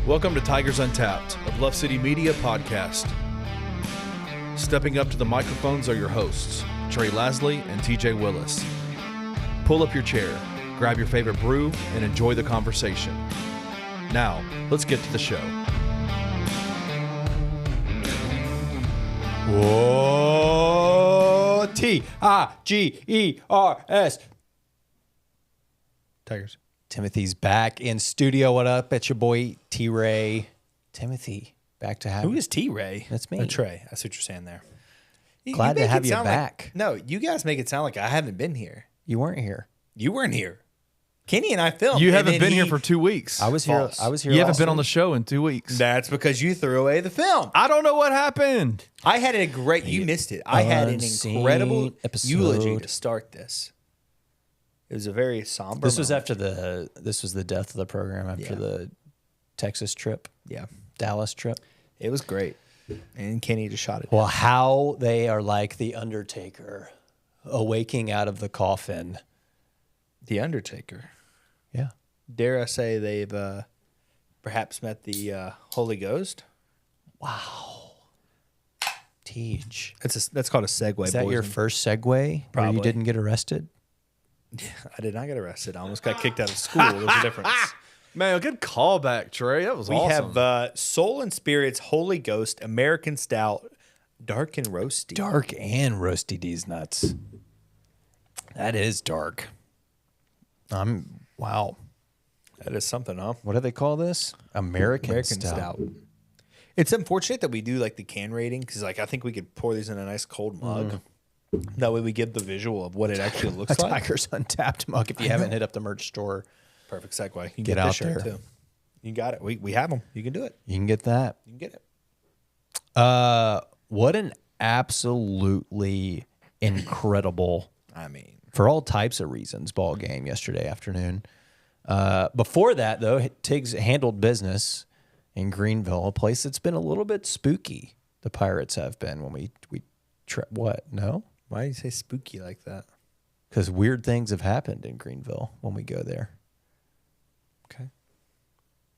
Welcome to Tigers Untapped, a Bluff City Media podcast. Stepping up to the microphones are your hosts, Trey Lasley and TJ Willis. Pull up your chair, grab your favorite brew, and enjoy the conversation. Now, let's get to the show. Whoa, T-I-G-E-R-S. Tigers. Timothy's back in studio. What up? It's your boy T-Ray. Timothy, back to have Who is T-Ray? That's me. Trey. That's what you're saying there. Glad to have you sound back. No, you guys make it sound like I haven't been here. You weren't here. You weren't here. Kenny and I filmed. You and haven't then been here for 2 weeks. I was False. here. I was here. You haven't last been on the week. show in 2 weeks. That's because you threw away the film. I don't know what happened. I had a great. You missed it. I had an Unseen incredible episode. eulogy to start this. It was a very somber. This was moment. after this was the death of the program after the Texas trip, Yeah, Dallas trip. it was great, and Kenny just shot it. Well, how they are like the Undertaker, awaking out of the coffin. The Undertaker. Yeah. Dare I say they've perhaps met the Holy Ghost? Wow. Teach. That's called a segue. Is that boys your and- first segue where Probably. you didn't get arrested? I did not get arrested. I almost got kicked out of school. There's a difference. Man, good callback, Trey. That was We awesome. have Soul and Spirits, Holy Ghost, American Stout, Dark and Roasty. Dark and roasty D's nuts. That is dark. Wow. That is something, huh? What do they call this? American stout. It's unfortunate that we do like the can rating because like I think we could pour these in a nice cold mug. That way we give the visual of what it actually looks A like. Tigers Untapped mug. If you haven't hit up the merch store, Perfect segue. You can Get get this out shirt there. too. You got it. We have them. You can do it. you can get that. You can get it. What an absolutely incredible, I mean, for all types of reasons, ball game yesterday afternoon. Before that, though, Tiggs handled business in Greenville, a place that's been a little bit spooky. The Pirates have been when we what? No, why do you say spooky like that? because weird things have happened in Greenville when we go there. Okay.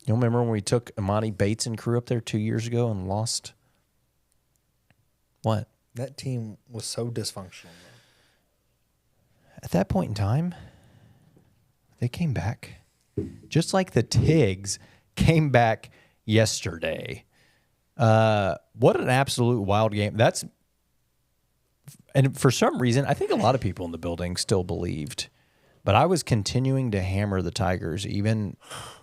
You remember when we took Imani Bates and crew up there 2 years ago and lost? What? That team was so dysfunctional. At that point in time, they came back. Just like the Tigs came back yesterday. What an absolute wild game. And for some reason, I think a lot of people in the building still believed. But I was continuing to hammer the Tigers. Even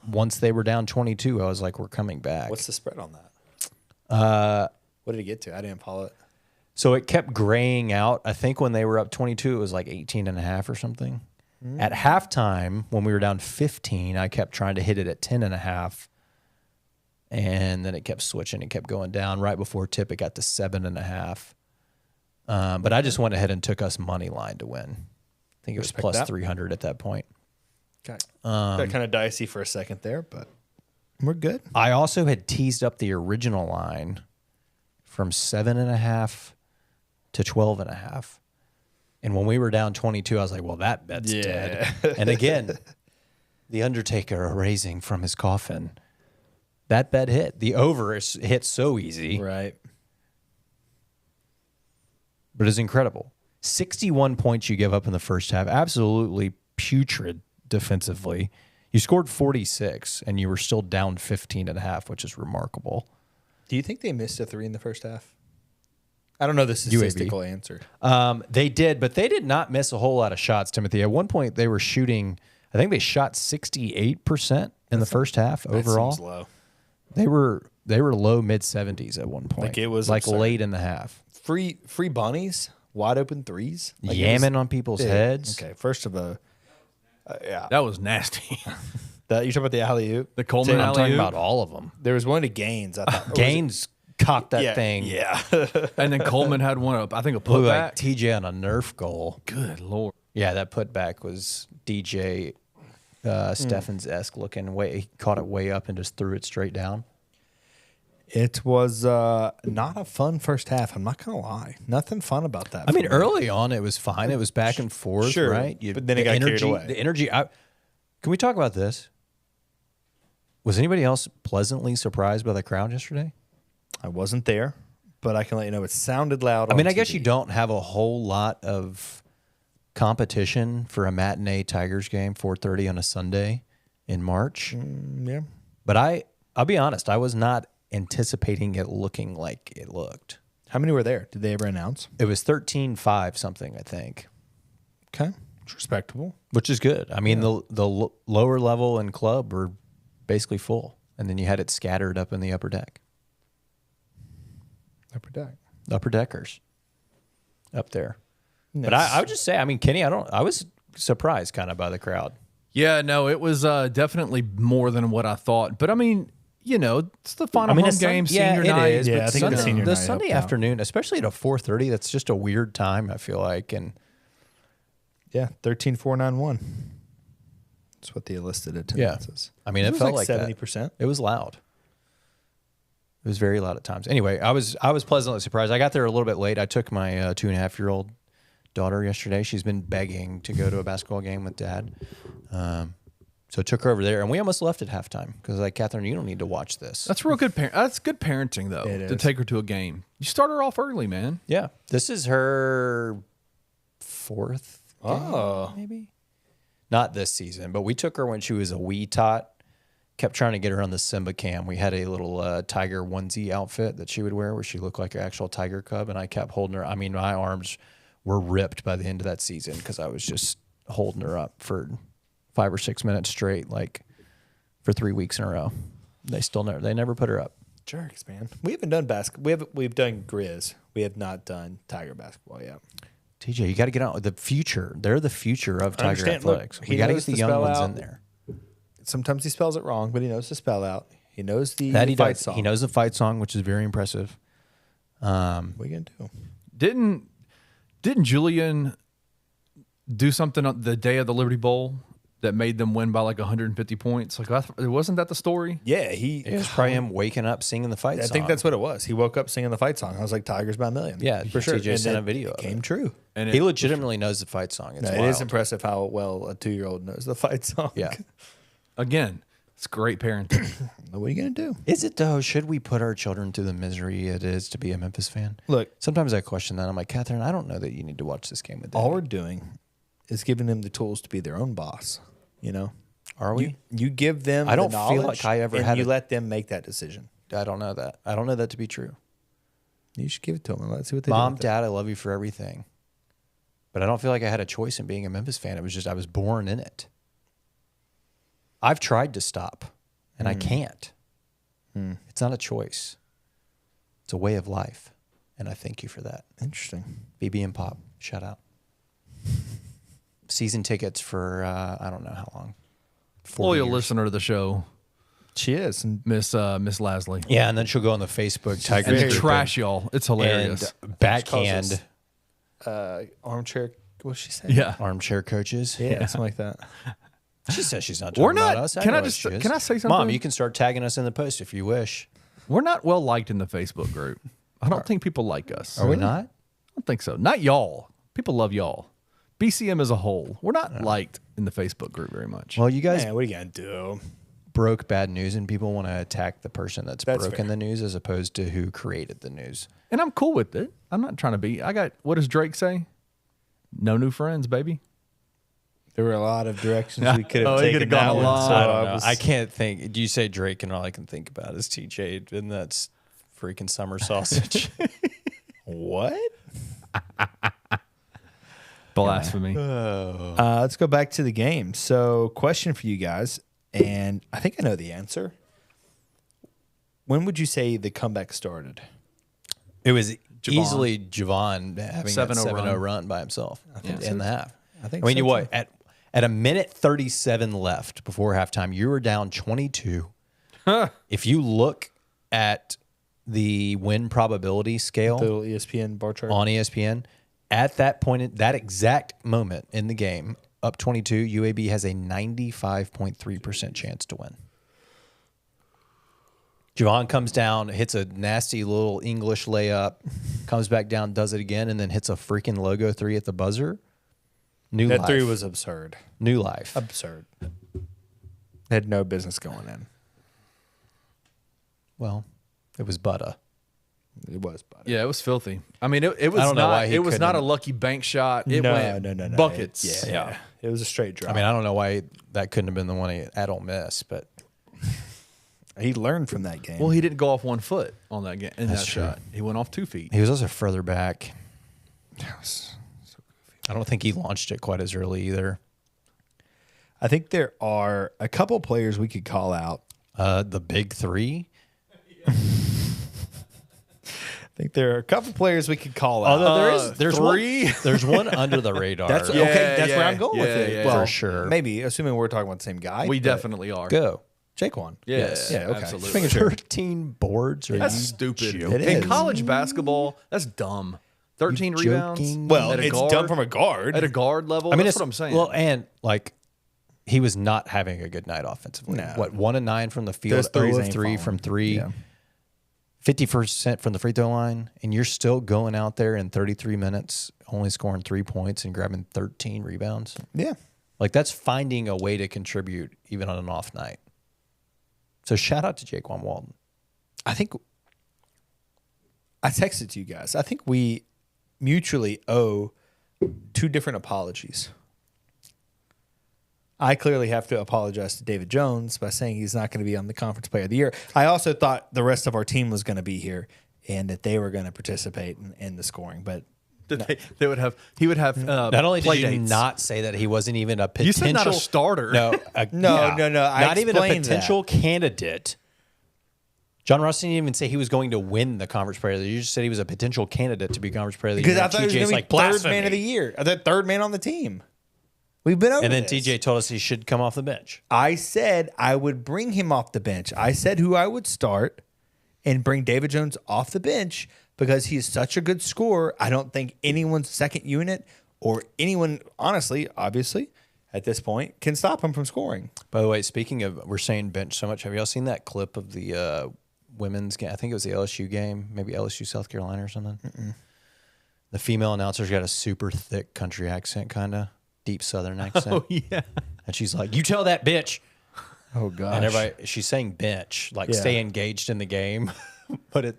once they were down 22, I was like, we're coming back. What's the spread on that? What did it get to? I didn't follow it. So it kept graying out. I think when they were up 22, it was like 18.5 or something. At halftime, when we were down 15, I kept trying to hit it at 10.5. And then it kept switching. It kept going down. Right before tip, it got to 7.5. But I just went ahead and took us money line to win. I think it was Respect plus that. 300 at that point. Got kind of dicey for a second there, but we're good. I also had teased up the original line from 7.5 to 12.5. And when we were down 22, I was like, well, that bet's dead. And again, the Undertaker raising from his coffin. That bet hit. The over hit so easy. Right. But it's incredible. 61 points you give up in the first half. Absolutely putrid defensively. You scored 46, and you were still down 15.5, which is remarkable. Do you think they missed a 3 in the first half? I don't know the statistical answer. They did, but they did not miss a whole lot of shots, Timothy. At one point, they were shooting, I think they shot 68% in the first half overall. That seems low. They were low mid-70s at one point. Like it was like absurd. late in the half. Free bunnies, wide open threes. Like Yamming on people's heads. Okay, first of all, yeah. That was nasty. You talking about the alley-oop? The Coleman I'm talking alley-oop. about all of them. There was one to Gaines. I thought. Or was Gaines cocked that it- thing. Yeah. And then Coleman had one up. I think a Blew putback. like TJ on a Nerf goal. Good Lord. Yeah, that putback was DJ Steffens-esque looking. He caught it way up and just threw it straight down. It was not a fun first half. I'm not going to lie. Nothing fun about that. I mean, for me. early on, it was fine. It was back and forth, Sure, right? but then it got carried away. The energy. Can we talk about this? Was anybody else pleasantly surprised by the crowd yesterday? I wasn't there, but I can let you know it sounded loud. I mean, on I guess TV. you don't have a whole lot of competition for a matinee Tigers game, 4:30 on a Sunday in March. Yeah. But I'll be honest, I was not anticipating it looking like it looked. How many were there? Did they ever announce? It was 13-5 something, I think, Okay. It's respectable. which is good. I mean, the lower level and club were basically full, and then you had it scattered up in the upper deck. Upper deckers up there. But I would just say, I mean, Kenny, I was surprised kind of by the crowd. Yeah, no, it was definitely more than what I thought. But I mean, you know, it's the final home game, senior night. Is, Yeah, but I think the senior the night Sunday helped out. afternoon, especially at a 4:30, that's just a weird time, I feel like. And Yeah, 13,491. That's what the enlisted attendance is. I mean, it felt like 70%. It was loud. It was very loud at times. Anyway, I was pleasantly surprised. I got there a little bit late. I took my 2.5-year-old daughter yesterday. She's been begging to go to a basketball game with Dad. So I took her over there, and we almost left at halftime because, like, Catherine, you don't need to watch this. That's real good. That's good parenting, though, It to is. take her to a game. You start her off early, man. Yeah, this is her 4th Oh. game, maybe? Not this season, but we took her when she was a wee tot. Kept trying to get her on the Simba cam. We had a little tiger onesie outfit that she would wear where she looked like an actual tiger cub, and I kept holding her. I mean, my arms were ripped by the end of that season because I was just holding her up for 5 or 6 minutes straight, like for 3 weeks in a row. They never put her up. Jerks, man. We haven't done basketball. We've done Grizz. We have not done Tiger basketball yet. TJ, you got to get out with the future. They're the future of Tiger understand. Look, athletics. he We got to knows get the to young spell ones out. in there. Sometimes he spells it wrong, but he knows to spell out. He knows the That he fight does. song. He knows the fight song, which is very impressive. What are you going to do? Didn't Julian do something on the day of the Liberty Bowl that made them win by like 150 points? Like, wasn't that the story? Yeah, It was probably him waking up singing the fight I song. think that's what it was. He woke up singing the fight song. I was like, Tigers by a million. Yeah, for sure. TJ And sent it a video of came it. true. And He legitimately knows the fight song. It's No, it wild. is impressive how well a 2-year-old knows the fight song. Yeah. Again, it's great parenting. What are you going to do? Is it though? Should we put our children through the misery it is to be a Memphis fan? Look, Sometimes I question that. I'm like, Catherine, I don't know that you need to watch this game with all Daddy. we're doing is giving them the tools to be their own boss. You know, Are we? you give them. I don't the feel knowledge like I ever and had you a- let them make that decision. I don't know that. I don't know that to be true. You should give it to them and let's see what they Mom, do. with it. Dad, I love you for everything. But I don't feel like I had a choice in being a Memphis fan. It was just I was born in it. I've tried to stop, and I can't. It's not a choice. It's a way of life. And I thank you for that. Interesting. BB and Pop, shout out. Season tickets for, I don't know how long. 4 Loyal years. listener to the show, She is. And Miss Lasley. Yeah, and then she'll go on the Facebook Tiger And very trash y'all. It's hilarious. and backhand armchair. What's she say? Yeah. armchair coaches. Yeah, something like that. She says she's not talking We're not- about us. can I know just- what she is. can I say Mom, something? you can start tagging us in the post if you wish. We're not well liked in the Facebook group. I don't think people like us. Are we not? I don't think so. Not y'all. People love y'all. BCM as a whole. We're not liked in the Facebook group very much. Well, you guys Man, what are you going to do? broke bad news, and people want to attack the person that's That's broken fair. the news as opposed to who created the news. And I'm cool with it. I'm not trying to be. What does Drake say? No new friends, baby. There were a lot of directions we could have Oh, he taken could've gone that a one. lot. So I don't know. was- I can't think. Do you say Drake, and all I can think about is TJ, and that's freaking summer sausage. What? Blasphemy. Let's go back to the game. So, question for you guys, and I think I know the answer. When would you say the comeback started? It was Javon. easily Javon having 7-0 that 7-0 run. run by himself think in the half. I think I mean, so, you what? too. At a minute 37 left before halftime, you were down 22. If you look at the win probability scale The little ESPN bar chart. on ESPN, at that point, that exact moment in the game, up 22, UAB has a 95.3% chance to win. Javon comes down, hits a nasty little English layup, comes back down, does it again, and then hits a freaking logo 3 at the buzzer. New That life. 3 was absurd. New life. Absurd. They had no business going in. Well, it was butter. It was butter. Yeah, it was filthy. I mean, it was I don't know why not. he It was not a couldn't- lucky bank shot. It went No. buckets. Yeah. It was a straight drop. I mean, I don't know why that couldn't have been the one at Ole Miss, but he learned from that game. Well, he didn't go off 1 foot on that game in That's that true. shot. He went off 2 feet. he was also further back. That was so goofy. I don't think he launched it quite as early either. I think there are a couple players we could call out. The big three. I think there are a couple players we could call out. Although there's three. one, there's one under the radar. That's Yeah, okay. That's where yeah, I'm going with yeah, it. yeah. Well, For sure. Maybe assuming we're talking about the same guy. We but definitely are. Go. Jaykwon. Yeah, Yes. Yeah, okay. absolutely. Making sure. 13 boards. Are That's you stupid. joking? It In is. college basketball, that's dumb. 13 You rebounds. joking? Well, at a it's guard, done from a guard. at a guard level. I mean, that's it's what I'm saying. Well, and like he was not having a good night offensively. No. What 1 of 9 from the field, Those threes 0 of ain't 3 falling. from 3, Yeah. 50% from the free throw line, and you're still going out there in 33 minutes, only scoring 3 points and grabbing 13 rebounds. Yeah. Like that's finding a way to contribute even on an off night. So shout out to Jaykwon Walton. I think I texted to you guys. I think we mutually owe 2 different apologies. I clearly have to apologize to David Jones by saying he's not going to be on the Conference Player of the Year. I also thought the rest of our team was going to be here and that they were going to participate in the scoring. But they would have. He would have. Not only did play you dates. not say that he wasn't even a potential. You said not a starter. No, No. I not even a explained potential candidate. John Ross didn't even say he was going to win the Conference Player of the Year. You just said he was a potential candidate to be Conference Player of the Year. because I thought he was TJ's going to be like third man of the year, the third man on the team. We've been over And then this. TJ told us he should come off the bench. I said I would bring him off the bench. I said who I would start and bring David Jones off the bench because he is such a good scorer. I don't think anyone's second unit or anyone, honestly, obviously, at this point, can stop him from scoring. By the way, speaking of, we're saying bench so much. Have y'all seen that clip of the women's game? I think it was the LSU game, maybe LSU South Carolina or something. The female announcer's got a super thick country accent, kind of deep Southern accent. Oh yeah. And she's like, "You tell that bitch." Oh, gosh. And everybody, she's saying bench, like Yeah. stay engaged in the game, but it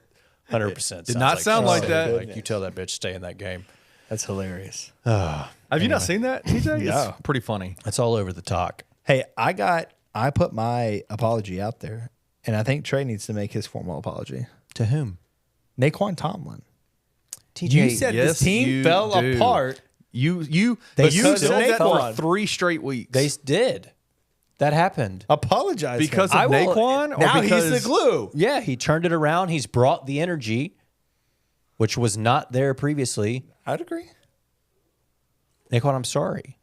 100% Did not sound like that. Like you tell that bitch stay in that game. That's hilarious. Have you not seen that, TJ? No. It's pretty funny. It's all over the talk. Hey, I put my apology out there, and I think Trey needs to make his formal apology. To whom? Naquan Tomlin. TJ. You said yes, the team you fell do. apart. You They said still that for Naquan. 3 straight weeks. They did. That happened. Apologize because to him. of Naquan, or now because he's the glue. Yeah, he turned it around. He's brought the energy, which was not there previously. I'd agree. Naquan, I'm sorry.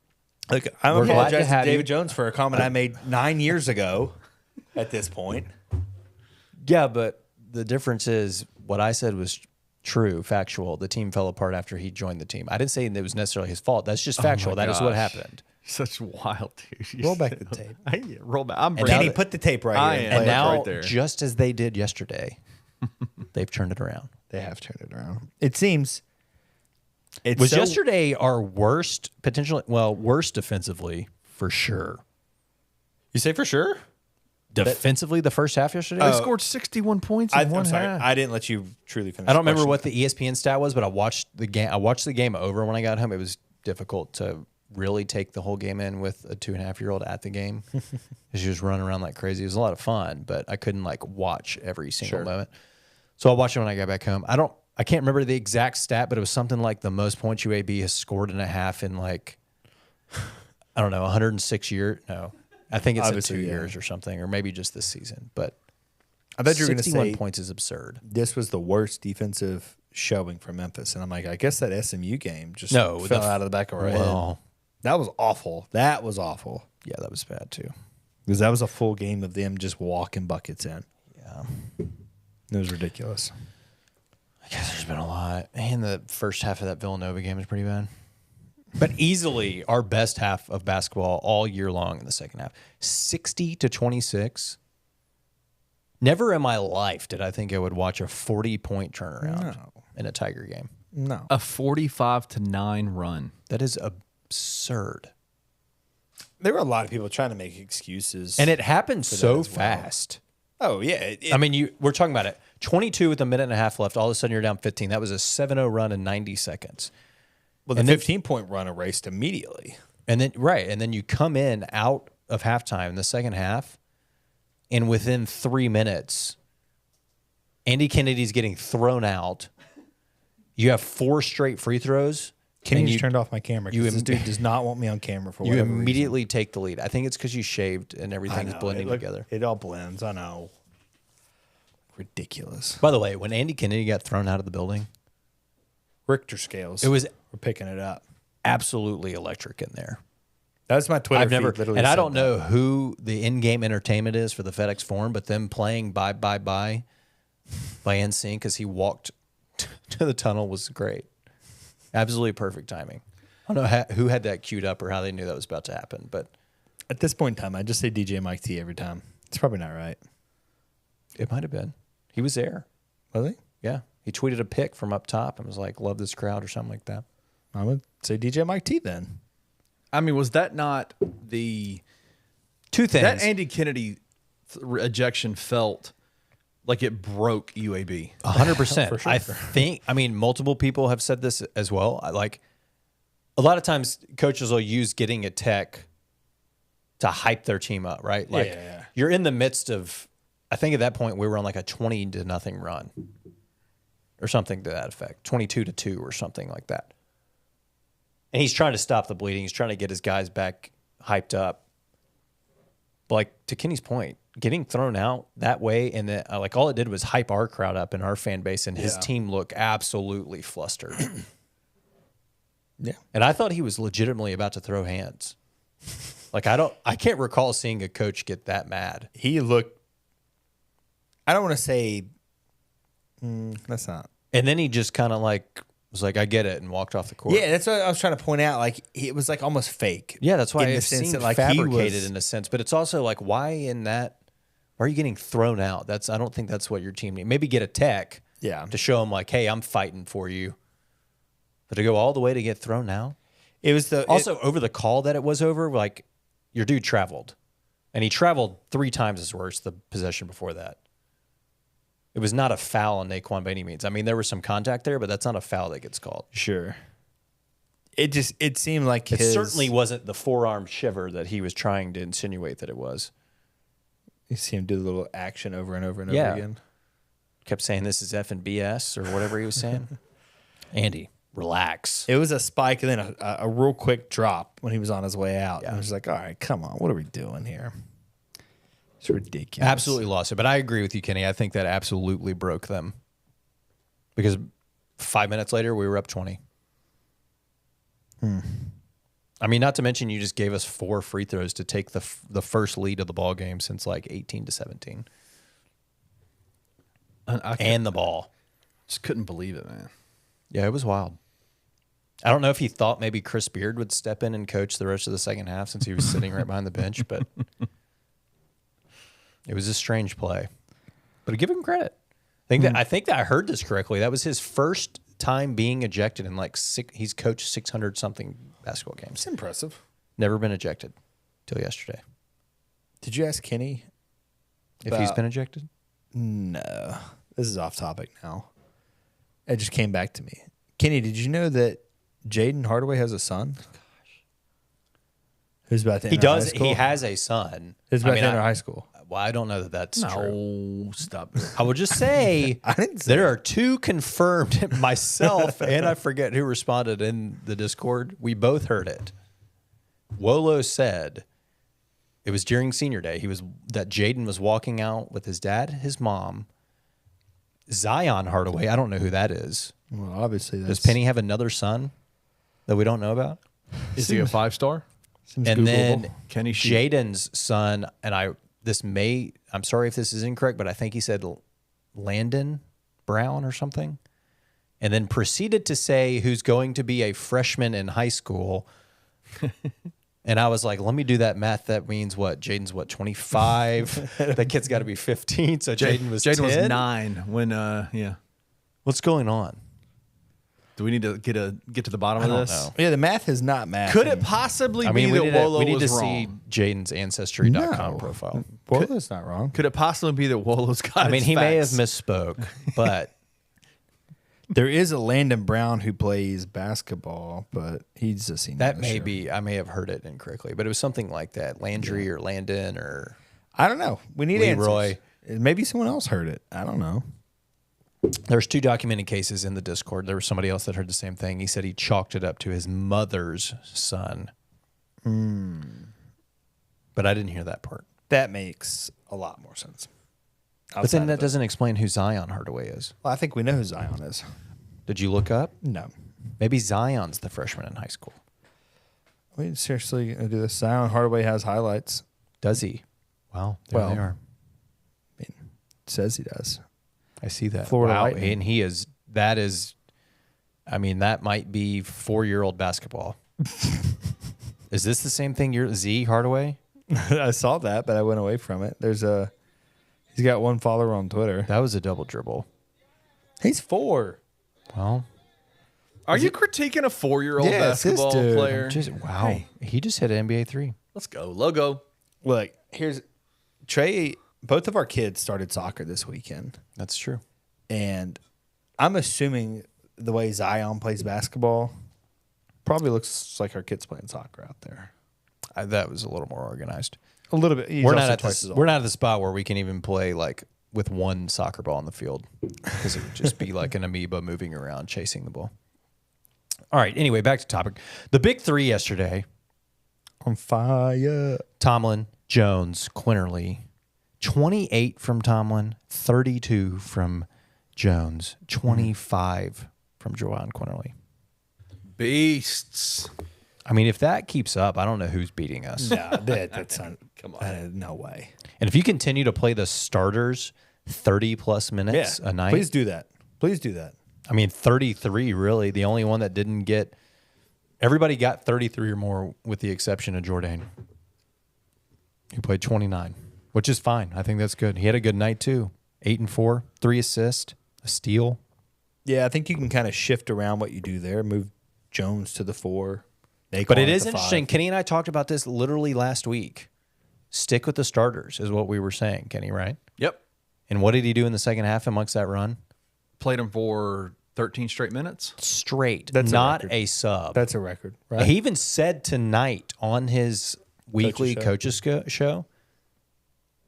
Look, I'm We're glad to apologizing to have David you. Jones for a comment I made 9 years ago at this point. Yeah, but the difference is what I said was true, factual. The team fell apart after he joined the team. I didn't say it was necessarily his fault. That's just factual. That is what gosh. happened. Such wild, dude. Roll back the tape. Yeah, roll back. I'm And bringing Kenny, now- put the tape right I here. am. And Play it now, right there. just as they did yesterday, they've turned it around. They have turned it around. It seems. It's Was so- yesterday our worst, potentially, well, worst defensively for sure. You say for sure? Defensively, the first half yesterday? They scored 61 points in one I'm sorry. half. I didn't let you truly finish. I don't the remember question. what the ESPN stat was, but I watched the game. I watched the game over when I got home. It was difficult to really take the whole game in with a 2.5-year-old at the game. She was running around like crazy. It was a lot of fun, but I couldn't like watch every single moment. So I watched it when I got back home. I can't remember the exact stat, but it was something like the most points UAB has scored in a half in like, I don't know, 106 years. No, I think it's in Obviously, 2 yeah. years or something, or maybe just this season. But I thought you were going to 61 say points is absurd. this was the worst defensive showing for Memphis, and I'm like, I guess that SMU game just No, fell the- out of the back of our head. Well, That was awful. That was awful yeah, that was bad too. because that was a full game of them just walking buckets in. Yeah. It was ridiculous. I guess there's been a lot. And the first half of that Villanova game was pretty bad. But easily our best half of basketball all year long in the second half. 60-26. Never in my life did I think I would watch a 40-point turnaround in a Tiger game. No, A 45-9 run. That is absurd. there were a lot of people trying to make excuses, And it happened so as well. fast. Oh, yeah. I mean, we're talking about it. 22 with a minute and a half left. All of a sudden, you're down 15. That was a 7-0 run in 90 seconds. Well, the 15-point run erased immediately. And then you come in out of halftime in the second half, and within 3 minutes, Andy Kennedy's getting thrown out. You have 4 straight free throws. Kenny just turned off my camera because this dude does not want me on camera for whatever reason. You immediately reason. take the lead. I think it's because you shaved and everything's blending together. It all blends. I know. Ridiculous. By the way, when Andy Kennedy got thrown out of the building, Richter scales. we're picking it up. absolutely electric in there. That's my Twitter feed. Literally and I said don't know that. who the in-game entertainment is for the FedEx Forum, but them playing Bye Bye Bye by NSYNC as he walked to the tunnel was great. Absolutely perfect timing. I don't know who had that queued up or how they knew that was about to happen, but At this point in time, I just say DJ Mike T every time. It's probably not right. it might have been. He was there. Was he? Yeah. He tweeted a pic from up top and was like, love this crowd or something like that. I would say DJ Mike T then. I mean, was that not the Two things. that Andy Kennedy ejection felt like it broke UAB? 100%. For sure. I think, multiple people have said this as well. Like, a lot of times coaches will use getting a tech to hype their team up, right? Like, Yeah. you're in the midst of, I think at that point we were on like a 20-0 run or something to that effect, 22-2 or something like that. And he's trying to stop the bleeding. He's trying to get his guys back hyped up. But like, to Kenny's point, getting thrown out that way, and then like all it did was hype our crowd up and our fan base, and his team look absolutely flustered. Yeah. And I thought he was legitimately about to throw hands. Like, I can't recall seeing a coach get that mad. He looked, I don't want to say, that's not. And then he just kind of like was like, I get it, and walked off the court. Yeah, that's what I was trying to point out. Like, it was like almost fake. Yeah, that's why in the it sense seemed that, like, fabricated in a sense. But it's also like, why are you getting thrown out? I don't think that's what your team needs. Maybe get a tech to show them like, hey, I'm fighting for you. But to go all the way to get thrown out? It was Over the call that it was over, like, your dude traveled. And he traveled 3 times as worse the possession before that. It was not a foul on Naquan by any means. I mean, there was some contact there, but that's not a foul that gets called. Sure. It seemed like It certainly wasn't the forearm shiver that he was trying to insinuate that it was. You see him do the little action over and over and over again. Kept saying this is F and BS or whatever he was saying. Andy, relax. It was a spike and then a real quick drop when he was on his way out. And I was like, all right, come on. What are we doing here? It's ridiculous. Absolutely lost it. But I agree with you, Kenny. I think that absolutely broke them. Because 5 minutes later, we were up 20. I mean, not to mention you just gave us 4 free throws to take the first lead of the ball game since like 18-17. And the ball. Just couldn't believe it, man. Yeah, it was wild. I don't know if he thought maybe Chris Beard would step in and coach the rest of the second half since he was sitting right behind the bench, but it was a strange play. But give him credit. I think that I heard this correctly. That was his first time being ejected in like he's coached 600 something basketball games. It's impressive. Never been ejected till yesterday. Did you ask Kenny if he's been ejected? No. This is off topic now. It just came back to me. Kenny, did you know that Jaden Hardaway has a son? Gosh. Who's about to enter high school? He has a son. Who's about to enter high school? Well, I don't know that that's true. No, stop. I will just say I didn't say there are 2 confirmed, myself and I forget who responded in the Discord. We both heard it. Wolo said it was during senior day. That Jaden was walking out with his dad, his mom, Zion Hardaway. I don't know who that is. Well, obviously, Does Penny have another son that we don't know about? Is he a 5-star? And Googleable. then Kenny Sheep. Jaden's son, and I'm sorry if this is incorrect, but I think he said Landon Brown or something, and then proceeded to say who's going to be a freshman in high school. And I was like, let me do that math. That means what? Jaden's what, 25? That kid's got to be 15. So Jaden was 10? was 9 when, yeah. What's going on? Do we need to get to the bottom of don't this? know. Yeah, the math is not math. Could it possibly I be mean, that we Wolo need to was see wrong? Jaden's Ancestry.com No. profile. Well, that's not wrong. Could it possibly be that Wolo's got I mean, his he may have facts? misspoke, but There is a Landon Brown who plays basketball, but he's a senior. that this may year. be, I may have heard it incorrectly, but it was something like that. Landry or Landon or I don't know. We need Leroy. answers. Maybe someone else heard it. I don't know. There's 2 documented cases in the Discord. There was somebody else that heard the same thing. He said he chalked it up to his mother's son. But I didn't hear that part. That makes a lot more sense. But then that doesn't explain who Zion Hardaway is. Well, I think we know who Zion is. Did you look up? No. Maybe Zion's the freshman in high school. We seriously gonna do this. Zion Hardaway has highlights. Does he? Wow. There Well, they are. I mean, it says he does. I see that. Florida wow. Lightning. And that might be 4-year-old basketball. Is this the same thing? You're Z Hardaway? I saw that, but I went away from it. He's got 1 follower on Twitter. That was a double dribble. He's 4. Well, Are you critiquing a 4-year-old Yes, this basketball dude. player? wow. Hey. He just hit an NBA 3. Let's go. Logo. Look, here's Trey. Both of our kids started soccer this weekend, That's true. and I'm assuming the way Zion plays basketball probably looks like our kids playing soccer out there. That was a little more organized. A little bit. He's We're also not at twice as the old. we're not at the spot where we can even play like with 1 soccer ball on the field because it would just be like an amoeba moving around chasing the ball. All right. Anyway, back to topic. The big 3 yesterday: on fire. Tomlin, Jones, Quinterly. 28 from Tomlin, 32 from Jones, 25 from Jaykwon Quinterly. Beasts. I mean, if that keeps up, I don't know who's beating us. No, that's not. Come on. No way. And if you continue to play the starters 30 plus minutes a night, Please do that. Please do that. I mean, 33 really. The only one that didn't get, everybody got 33 or more with the exception of Jordan, who played 29, which is fine. I think that's good. He had a good night too. 8 and 4, 3 assists, a steal. Yeah, I think you can kind of shift around what you do there. Move Jones to the 4. But it is interesting. Kenny and I talked about this literally last week. Stick with the starters is what we were saying, Kenny, right? Yep. And what did he do in the second half amongst that run? Played him for 13 straight minutes. Straight, That's a not record. a sub. That's a record, right? He even said tonight on his weekly Coaches show,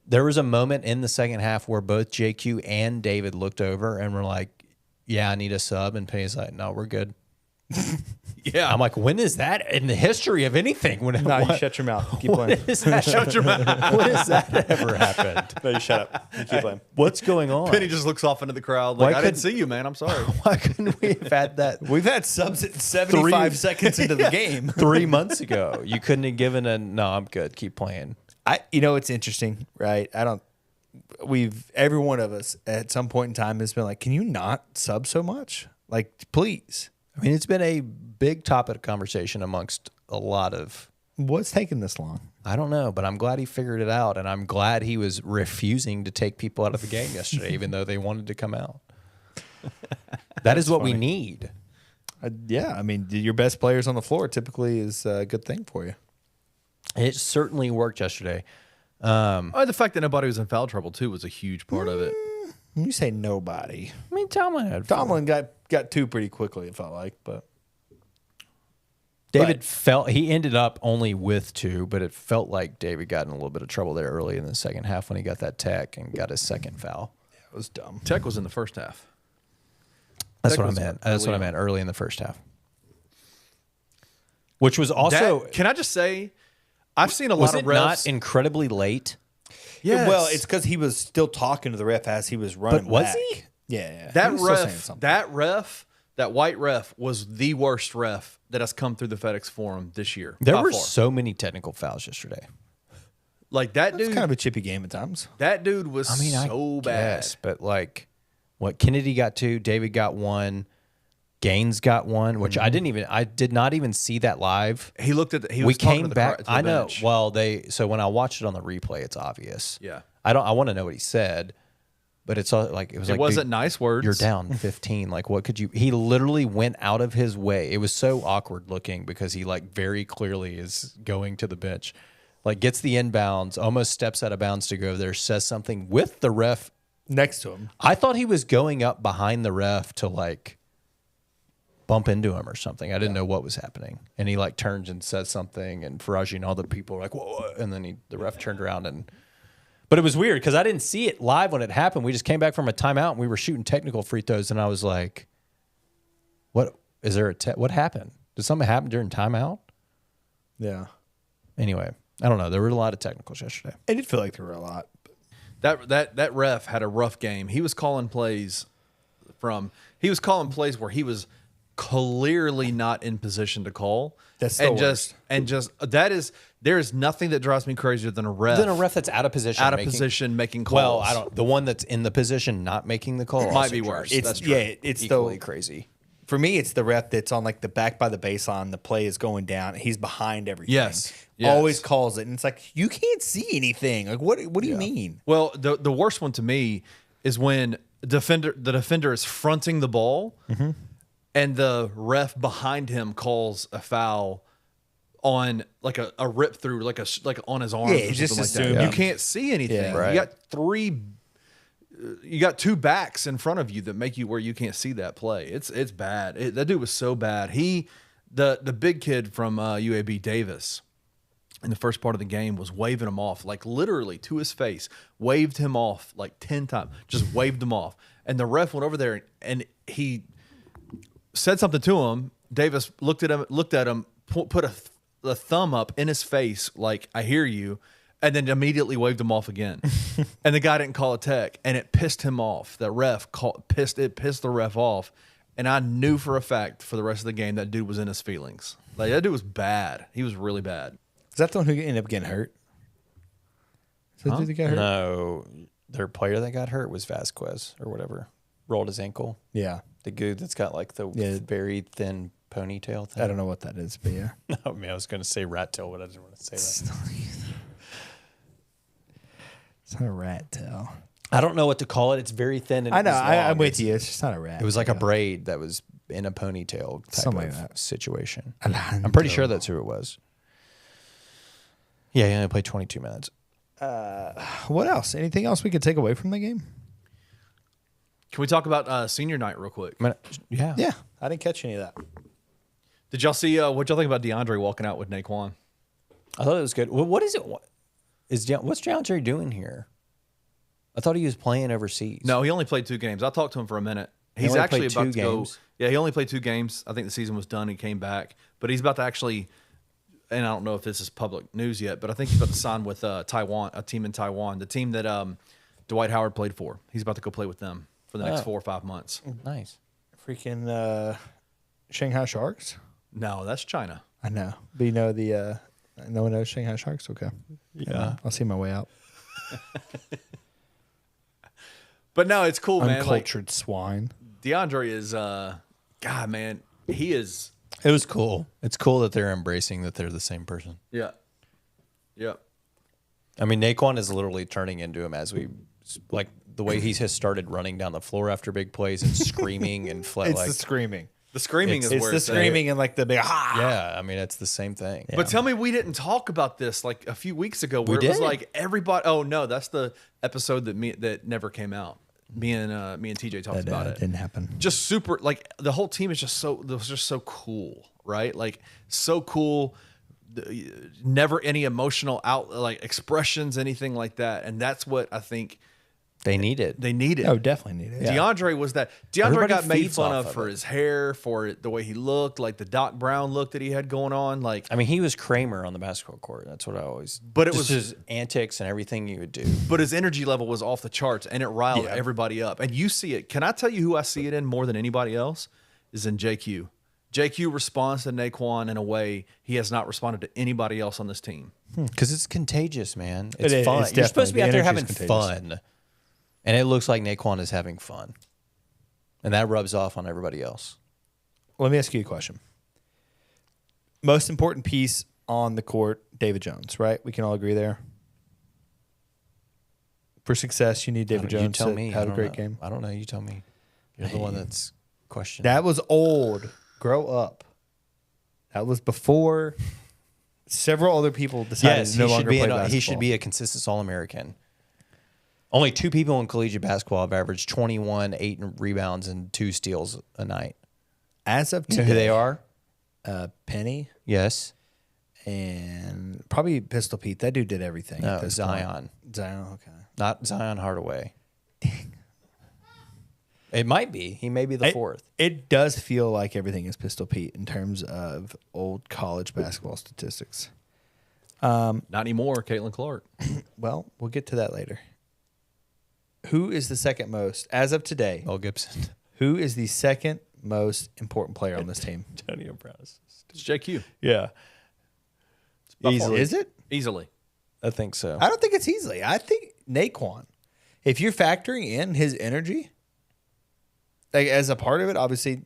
there was a moment in the second half where both JQ and David looked over and were like, yeah, I need a sub. And Penny's like, no, we're good. Yeah. I'm like, when is that in the history of anything? When, No, you what- shut your mouth. Keep playing. when is that, shut your mouth. When has that ever happened? No, you shut up. You keep playing. What's going on? Penny just looks off into the crowd like, Why I didn't couldn't- see you, man. I'm sorry. Why couldn't we have had that We've had subs at 75 seconds into the game. 3 months ago? You couldn't have given no, I'm good. Keep playing. It's interesting, right? Every one of us at some point in time has been like, can you not sub so much? Like, please. I mean, it's been a big topic of conversation amongst a lot of, What's taking this long? I don't know, but I'm glad he figured it out. And I'm glad he was refusing to take people out of the game yesterday, even though they wanted to come out. That is what we need. Yeah, I mean, your best players on the floor typically is a good thing for you. It certainly worked yesterday. The fact that nobody was in foul trouble, too, was a huge part of it. You say nobody. I mean, Tomlin had four. Tomlin got 2 pretty quickly, it felt like, but David he ended up only with 2, but it felt like David got in a little bit of trouble there early in the second half when he got that tech and got his second foul. it was dumb. Tech was in the first half. That's Tech what I was meant. That's what I early meant early in the first half. Which was also Can I just say, I've seen a was lot it of refs. not incredibly late? Yes. Well, it's because he was still talking to the ref as he was running. But was back. he? Yeah. that He was still saying ref. something. That white ref was the worst ref that has come through the FedEx Forum this year. There by were far. so many technical fouls yesterday. Like that It's dude. kind of a chippy game at times. That dude was I mean, so bad. guess, but like, what Kennedy got 2, David got 1, Gaines got 1, which I did not even see that live. He looked at. He We was talking came to the back. to the I know. bench. Well, so when I watched it on the replay, it's obvious. Yeah. I want to know what he said. But it's all like it was. It like, wasn't dude, nice words. You're down 15. Like, what could you? He literally went out of his way. It was so awkward looking because he like very clearly is going to the bench, like gets the inbounds, almost steps out of bounds to go there, says something with the ref next to him. I thought he was going up behind the ref to like bump into him or something. I didn't know what was happening, and he like turns and says something, and Faraji and all the people were like, "Whoa!" And then the ref turned around and. But it was weird because I didn't see it live when it happened. We just came back from a timeout and we were shooting technical free throws, and I was like, "What is there? What happened? Did something happen during timeout?" Yeah. Anyway, I don't know. There were a lot of technicals yesterday. I did feel like there were a lot. That ref had a rough game. He was calling plays where he was clearly not in position to call. That's the worst. There is nothing that drives me crazier than a ref. That's out of position. Making calls. Well, I don't. The one that's in the position not making the call might be worse. It's equally crazy. For me, it's the ref that's on like the back by the baseline. The play is going down. He's behind everything. Yes. Always calls it, and it's like you can't see anything. Like what do you mean? Well, the worst one to me is when the defender is fronting the ball, and the ref behind him calls a foul on like a rip through, like on his arm. Yeah, just assume you can't see anything. Yeah, right. You got two backs in front of you that make you where you can't see that play. It's bad. That dude was so bad. The big kid from UAB, Davis, in the first part of the game was waving him off, like literally to his face, waved him off like 10 times, just waved him off. And the ref went over there and he said something to him. Davis looked at him, put a thumb up in his face, like, I hear you, and then immediately waved him off again. And the guy didn't call a tech, and it pissed him off. That ref pissed the ref off. And I knew for a fact for the rest of the game that dude was in his feelings. Like, that dude was bad. He was really bad. Is that the one who ended up getting hurt? Is that the dude that got hurt? No, their player that got hurt was Vasquez or whatever. Rolled his ankle. Yeah. The dude that's got like the very thin ponytail thing. I don't know what that is, but yeah. I mean, I was going to say rat tail, but I didn't want to say that. It's not a rat tail. I don't know what to call it. It's very thin. And I know. it was long. I'm with you. It's just not a rat. It was like a braid that was in a ponytail type Something of like that. situation. Alejandro. I'm pretty sure that's who it was. Yeah, he only played 22 minutes. What else? Anything else we could take away from the game? Can we talk about senior night real quick? Yeah. Yeah. I didn't catch any of that. Did y'all see what y'all think about DeAndre walking out with Naquan? I thought it was good. What is it? What's DeAndre doing here? I thought he was playing overseas. No, he only played 2 games. I talked to him for a minute. He He's only actually played about 2 to go. games? Yeah, he only played 2 games. I think the season was done. He came back, but he's about to actually. And I don't know if this is public news yet, but I think he's about to sign with Taiwan, a team in Taiwan, the team that Dwight Howard played for. He's about to go play with them for the next 4 or 5 months. Nice. Freaking Shanghai Sharks? No, that's China. I know. But you know the no one knows Shanghai Sharks? Okay. Yeah. I'll see my way out. But no, it's cool, man. Uncultured swine. DeAndre is, God, man, he is. It was cool. It's cool that they're embracing that they're the same person. Yeah. Yeah. I mean, Naquan is literally turning into him as we, like, the way he has started running down the floor after big plays and screaming and It's the screaming. The screaming is It's where the it's screaming and like the big ah. Yeah, I mean, it's the same thing. But tell me, we didn't talk about this like a few weeks ago, where We it was did. like everybody. Oh no, that's the episode that never came out. Me and TJ talked about it. Didn't happen. Just super, like the whole team is just so cool, right? Like so cool. Never any emotional expressions, anything like that, and that's what I think They need it. they needed. Oh, definitely need it. DeAndre was that. DeAndre Everybody got made feeds fun off of of for it. his hair, for the way he looked, like the Doc Brown look that he had going on. Like, I mean, he was Kramer on the basketball court. That's what I always. But it just was- his antics and everything you would do. but his energy level was off the charts, and it riled everybody up. And you see it. Can I tell you who I see it in more than anybody else? Is in JQ. JQ responds to Naquan in a way he has not responded to anybody else on this team. Because it's contagious, man. It's It is. fun. It's You're supposed to be out definitely- there the having energy is fun. And it looks like Naquan is having fun. And that rubs off on everybody else. Let me ask you a question. Most important piece on the court, David Jones, right? We can all agree there. For success, you need David Jones. You tell me. Had I a don't great know. game. I don't know. You tell me. You're the one that's questioning. That was old. Grow up. That was before several other people decided to no longer play basketball. He should be a consistent All-American. Only 2 people in collegiate basketball have averaged 21, 8 rebounds, and 2 steals a night. As of You today, know who they are? Penny Yes. and probably Pistol Pete. That dude did everything. No, at this Zion. point. Zion, okay. Not Zion Hardaway. It might be. He may be the 4th. It does feel like everything is Pistol Pete in terms of old college basketball statistics. Not anymore, Caitlin Clark. Well, we'll get to that later. Who is the second most, as of today, Mel Gibson. who is the second most important player on this team? Antonio Brown. It's JQ. Yeah. By far. Easily. Is it? Easily. I think so. I don't think it's easily. I think Naquan. If you're factoring in his energy, like as a part of it, obviously,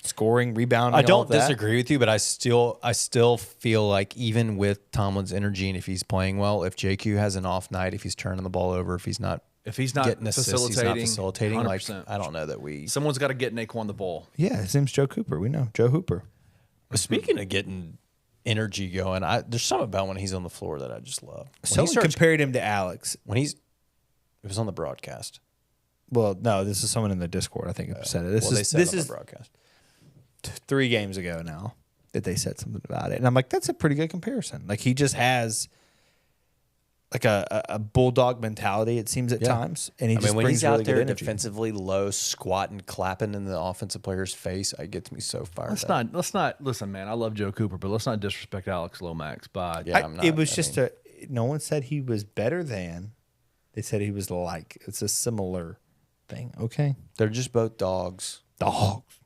scoring, rebounding. I all don't of that. disagree with you, but I still feel like even with Tomlin's energy and if he's playing well, if JQ has an off night, if he's turning the ball over, if he's not getting assists, he's not facilitating. 100%. Like I don't know that we. Someone's got to get Naquan the ball. Yeah, his name's Joe Cooper. We know Joe Hooper. Speaking of getting energy going, there's something about when he's on the floor that I just love. Someone compared him to Alex. It was on the broadcast. Well, no, this is someone in the Discord. I think said it. They said it on the broadcast 3 games ago now that they said something about it, and I'm like, that's a pretty good comparison. Like he just has like a bulldog mentality. It seems at times, and he just when brings he's out really there good energy. defensively low, squatting, clapping in the offensive player's face, it gets me so fired up. Let's not listen, man. I love Joe Cooper, but let's not disrespect Alex Lomax by No one said he was better than. They said he was like. It's a similar thing. Okay, They're just both dogs. dogs.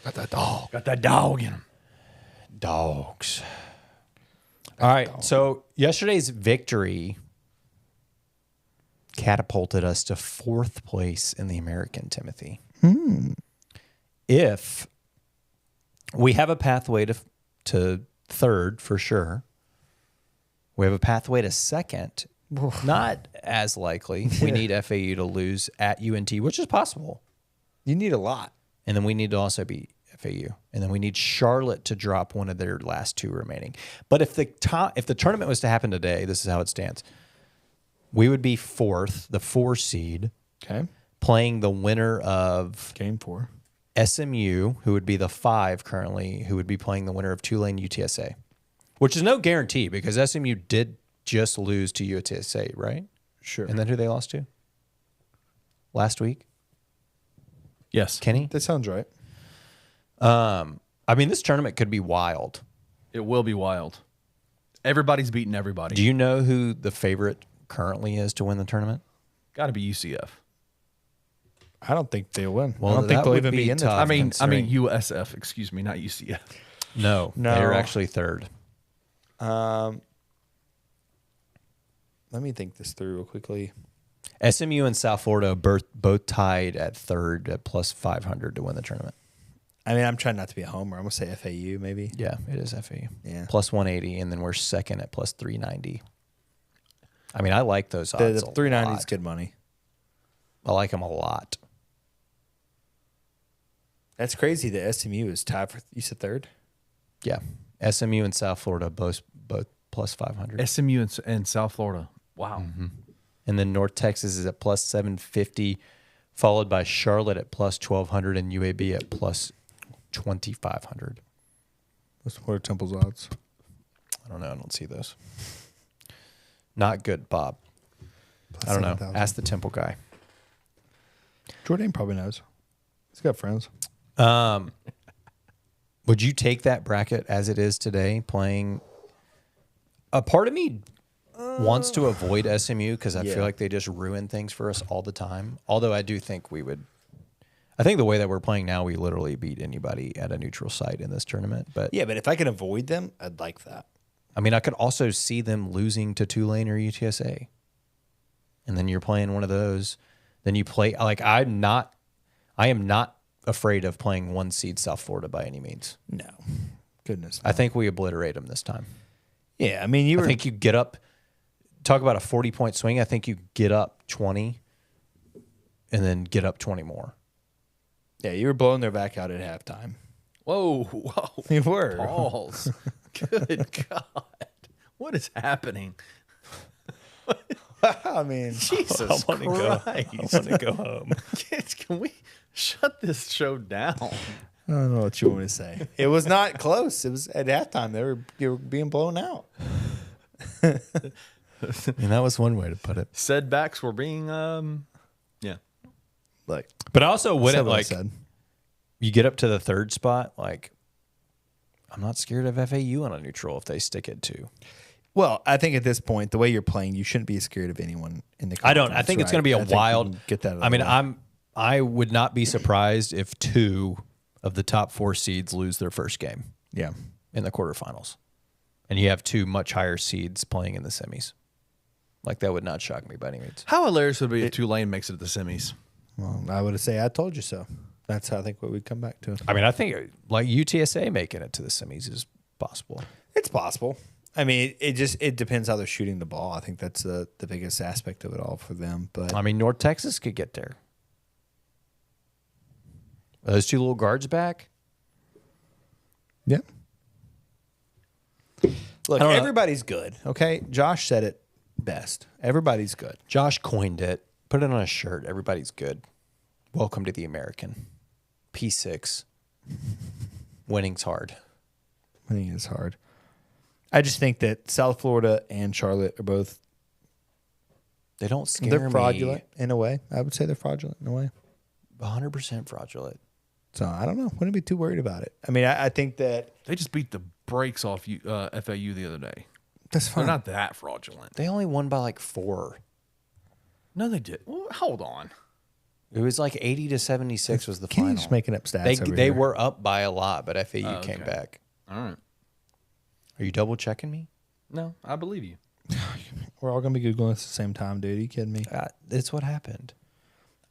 Got that dog. got that dog in him. Dogs. All right. So yesterday's victory catapulted us to 4th place in the American, Timothy. If we have a pathway to 3rd for sure, we have a pathway to 2nd. Not as likely. We need FAU to lose at UNT, which is possible. You need a lot. And then we need to also beat FAU. And then we need Charlotte to drop one of their last 2 remaining. But if the tournament was to happen today, this is how it stands. We would be 4th, the 4 seed, Okay. playing the winner of Game 4. SMU, who would be the 5 currently, who would be playing the winner of Tulane UTSA, which is no guarantee because SMU did just lose to UTSA, right? Sure. And then who they lost to? Last week? Yes. Kenny? That sounds right. I mean, this tournament could be wild. It will be wild. Everybody's beating everybody. Do you know who the favorite currently is to win the tournament? Got to be UCF. I don't think they'll win. Well, I don't think that they'll would even be be in the tough. I mean considering- USF. Excuse me, not UCF. No, they're actually 3rd. Let me think this through real quickly. SMU and South Florida both tied at 3rd at plus 500 to win the tournament. I mean, I'm trying not to be a homer. I'm going to say FAU maybe. Yeah, it is FAU. Yeah. Plus 180, and then we're 2nd at plus 390. I mean, I like those odds. The 390 is lot. good money. I like them a lot. That's crazy that SMU is tied for, you said 3rd? Yeah. SMU and South Florida both plus 500. SMU and South Florida. Wow. And then North Texas is at plus 750, followed by Charlotte at plus 1,200 and UAB at plus 2,500. What are Temple's odds? I don't know. I don't see those. Not good, Bob. Plus I don't know. 7,000. Ask the Temple guy. Jordan probably knows. He's got friends. Would you take that bracket as it is today, playing? A part of me wants to avoid SMU because I feel like they just ruin things for us all the time. Although I do think we would. I think the way that we're playing now, we literally beat anybody at a neutral site in this tournament. But Yeah, but if I can avoid them, I'd like that. I mean, I could also see them losing to Tulane or UTSA. And then you're playing one of those. Then you play like I am not afraid of playing 1 seed South Florida by any means. No. Goodness. I think we obliterate them this time. Yeah, I mean, I think you get up talk about a 40-point swing. I think you get up 20 and then get up 20 more. Yeah, you were blowing their back out at halftime. Whoa. You were. Balls. Good God. What is happening? I mean, Jesus I want to go home. Kids, can we shut this show down? I don't know what you want me to say. It was not close. It was at halftime. You were being blown out. And that was one way to put it. Setbacks were being, Like, But I also said wouldn't what I like, said. you get up to the third spot, like, I'm not scared of FAU on a neutral if they stick it to. Well, I think at this point, the way you're playing, you shouldn't be scared of anyone in the I don't. I conference, think it's right? going to be I a think we wild. can get that. out of I mean, the way. I would not be surprised if 2 of the top 4 seeds lose their first game Yeah. in the quarterfinals, and you have 2 much higher seeds playing in the semis. Like, that would not shock me by any means. how hilarious would it be if Tulane makes it to the semis? Well, I would say I told you so. That's how I think what we'd come back to. I mean, I think like UTSA making it to the semis is possible. It's possible. I mean, it depends how they're shooting the ball. I think that's the biggest aspect of it all for them. But I mean, North Texas could get there. Are those 2 little guards back? yeah. Look, I don't know. everybody's good. Okay, Josh said it best. Everybody's good. Josh coined it. Put it on a shirt. Everybody's good. Welcome to the American. P6. Winning's hard. I think it's hard. I just think that South Florida and Charlotte are both. They don't scare They're fraudulent in a way. I would say they're fraudulent in a way. me. 100% fraudulent. So I don't know. Wouldn't be too worried about it. I mean, I think that They just beat the brakes off FAU the other day. that's They're fine. not that fraudulent. They only won by like 4. No, they did. Well, hold on. It was like 80-76 was the Kenny's final. just making up stats. over They here. were up by a lot, but FAU came okay. back. All right. Are you double checking me? No, I believe you. We're all gonna be googling this at the same time, dude. Are you kidding me? It's what happened.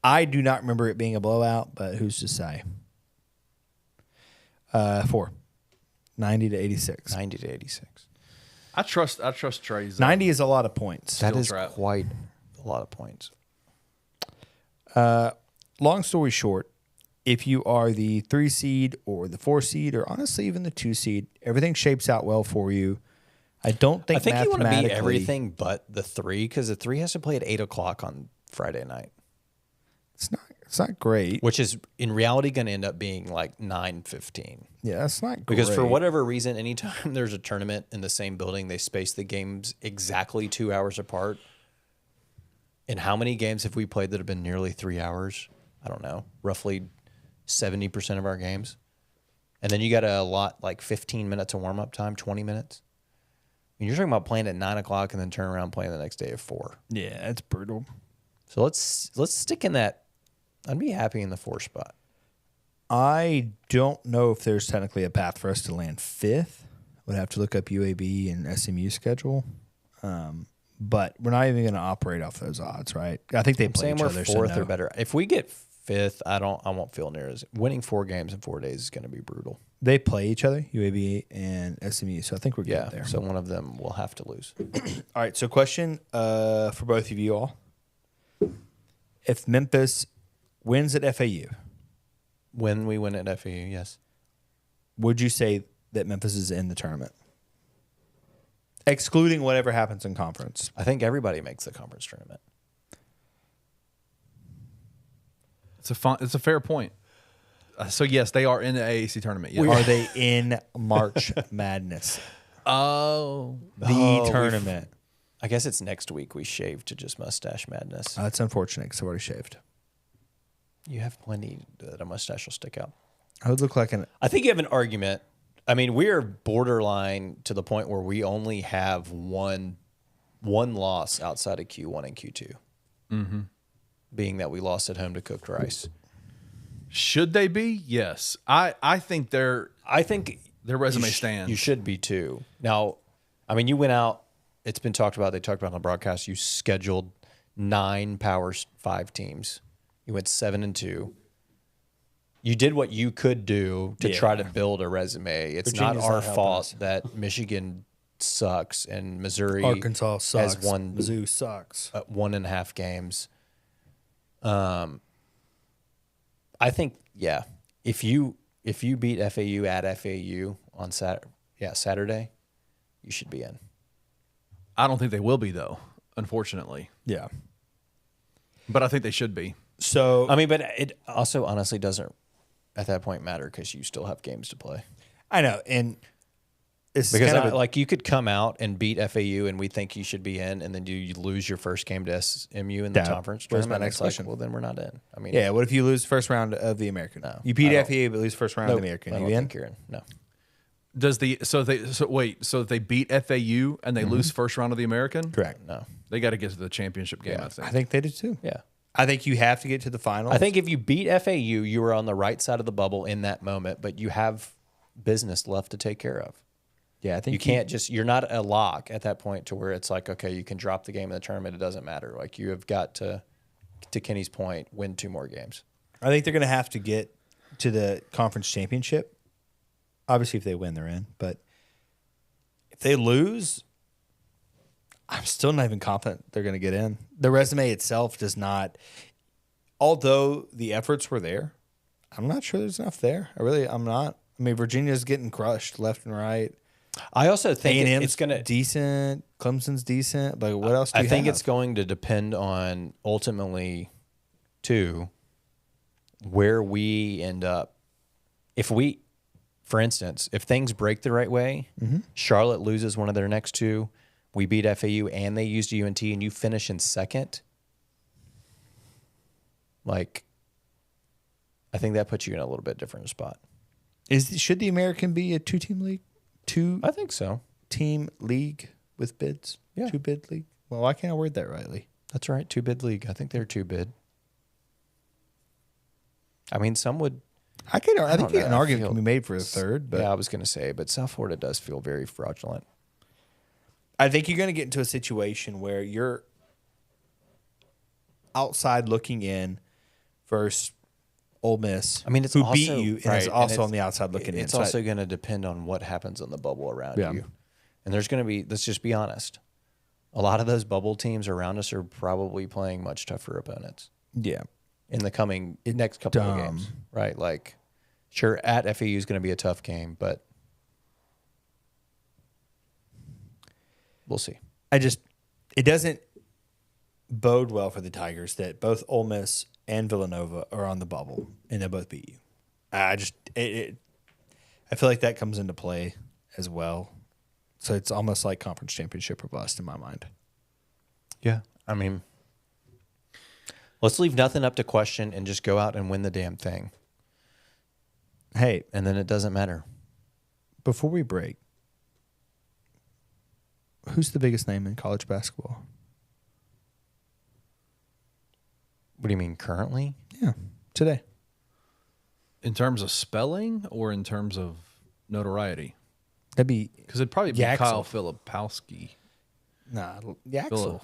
I do not remember it being a blowout, but who's to say? 4, 90-86. 90-86. I trust Trey's. 90 is a lot of points. That Skill is trap. quite a lot of points. Long story short, if you are the 3 seed or the 4 seed, or honestly even the 2 seed, everything shapes out well for you. I don't think. I think you want to be mathematically- everything but the 3 because the 3 has to play at 8 o'clock on Friday night, It's not great. which is in reality going to end up being like 9:15. Yeah, that's not great. Because for whatever reason, anytime there's a tournament in the same building, they space the games exactly 2 hours apart. And how many games have we played that have been nearly 3 hours? I don't know, roughly 70% of our games. And then you got to allot like 15 minutes of warm-up time, 20 minutes. I mean, you're talking about playing at 9 o'clock and then turn around playing the next day at 4. Yeah, that's brutal. So let's stick in that. I'd be happy in the 4 spot. I don't know if there's technically a path for us to land 5th. Would have to look up UAB and SMU schedule. But we're not even going to operate off those odds, right? I think they play Saying each we're other. 4th so no. or better. If we get 5th, I won't feel near as winning 4 games in 4 days is going to be brutal. They play each other, UAB and SMU. So I think we're good Yeah, there. so one of them will have to lose. All right. So question for both of you all: if Memphis wins at FAU, When we win at FAU, yes. would you say that Memphis is in the tournament, excluding whatever happens in conference? I think everybody makes the conference tournament. It's a fair point. So yes, they are in the AAC tournament. Yes. Are they in March Madness, Oh, the tournament? I guess it's next week we shave to just mustache madness. That's unfortunate because I've already shaved. You have plenty that a mustache will stick out. I would look like an. I think you have an argument. I mean, we are borderline to the point where we only have one loss outside of Q1 and Q2, being that we lost at home to Cooked Rice. should they be? Yes. I think their resume stands. You should be too. Now, I mean, you went out. It's been talked about. They talked about on the broadcast. You scheduled 9 Power 5 teams. You went 7-2. You did what you could do to try to build a resume. It's Virginia's not our not helping fault us. that Michigan sucks, and Missouri Arkansas sucks. has won Mizzou sucks. 1.5 games. I think, yeah, if you beat FAU at FAU on Saturday, you should be in. I don't think they will be, though, unfortunately. Yeah. But I think they should be. So I mean, but it also honestly doesn't at that point matter because you still have games to play. I know, and it's Because kind of like you could come out and beat FAU and we think you should be in, and then you lose your first game to SMU in the Yeah. conference Where's tournament. my It's next like, question? well, then we're not in. I mean, yeah. What if you lose first round of the American? No, You beat I don't- FAU but lose first round of the American. I You don't in? think you're in. No. Does the so they beat FAU and they lose first round of the American? Correct. No. They got to get to the championship game. Yeah. I think. I think they do too. Yeah. I think you have to get to the finals. I think if you beat FAU, you were on the right side of the bubble in that moment, but you have business left to take care of. Yeah, I think You can't just, you're not a lock at that point to where it's like, okay, you can drop the game in the tournament. It doesn't matter. Like you have got to Kenny's point, win 2 more games. I think they're going to have to get to the conference championship. Obviously, if they win, they're in. But if they lose, I'm still not even confident they're going to get in. The resume itself does not, although the efforts were there, I'm not sure there's enough there. I'm not. I mean, Virginia's getting crushed left and right. I also think A&M's it's going to, decent. Clemson's decent. But what else do I you think have? it's going to depend on ultimately, too, where we end up. If we, for instance, if things break the right way, Charlotte loses one of their next 2, we beat FAU and they used UNT, and you finish in second, like, I think that puts you in a little bit different spot. Should the American be a 2-team league? I think so. 2-team league with bids? Yeah. 2-bid league? Well, why can't I word that rightly? That's right. 2-bid league. I think they're 2-bid. I mean, some would. I think know. an I argument feel- can be made for a third, but Yeah, I was going to say, but South Florida does feel very fraudulent. I think you're going to get into a situation where you're outside looking in versus Ole Miss. I mean, it's who also, beat you, and right, it's also and on the outside looking in. It's So also going to depend on what happens on the bubble around Yeah. you. And there's going to be, let's just be honest, a lot of those bubble teams around us are probably playing much tougher opponents yeah, in the coming next couple of dumb. games, right? Like, sure, at FAU is going to be a tough game, but we'll see. it doesn't bode well for the Tigers that both Ole Miss and Villanova are on the bubble and they both beat you. I feel like that comes into play as well. So it's almost like conference championship or bust in my mind. Yeah. I mean, let's leave nothing up to question and just go out and win the damn thing. Hey, And then it doesn't matter. before we break, who's the biggest name in college basketball? What do you mean currently? Yeah, today. In terms of spelling or in terms of notoriety? That'd be Because it'd probably be Yaxel. Kyle Filipowski. Yaxel.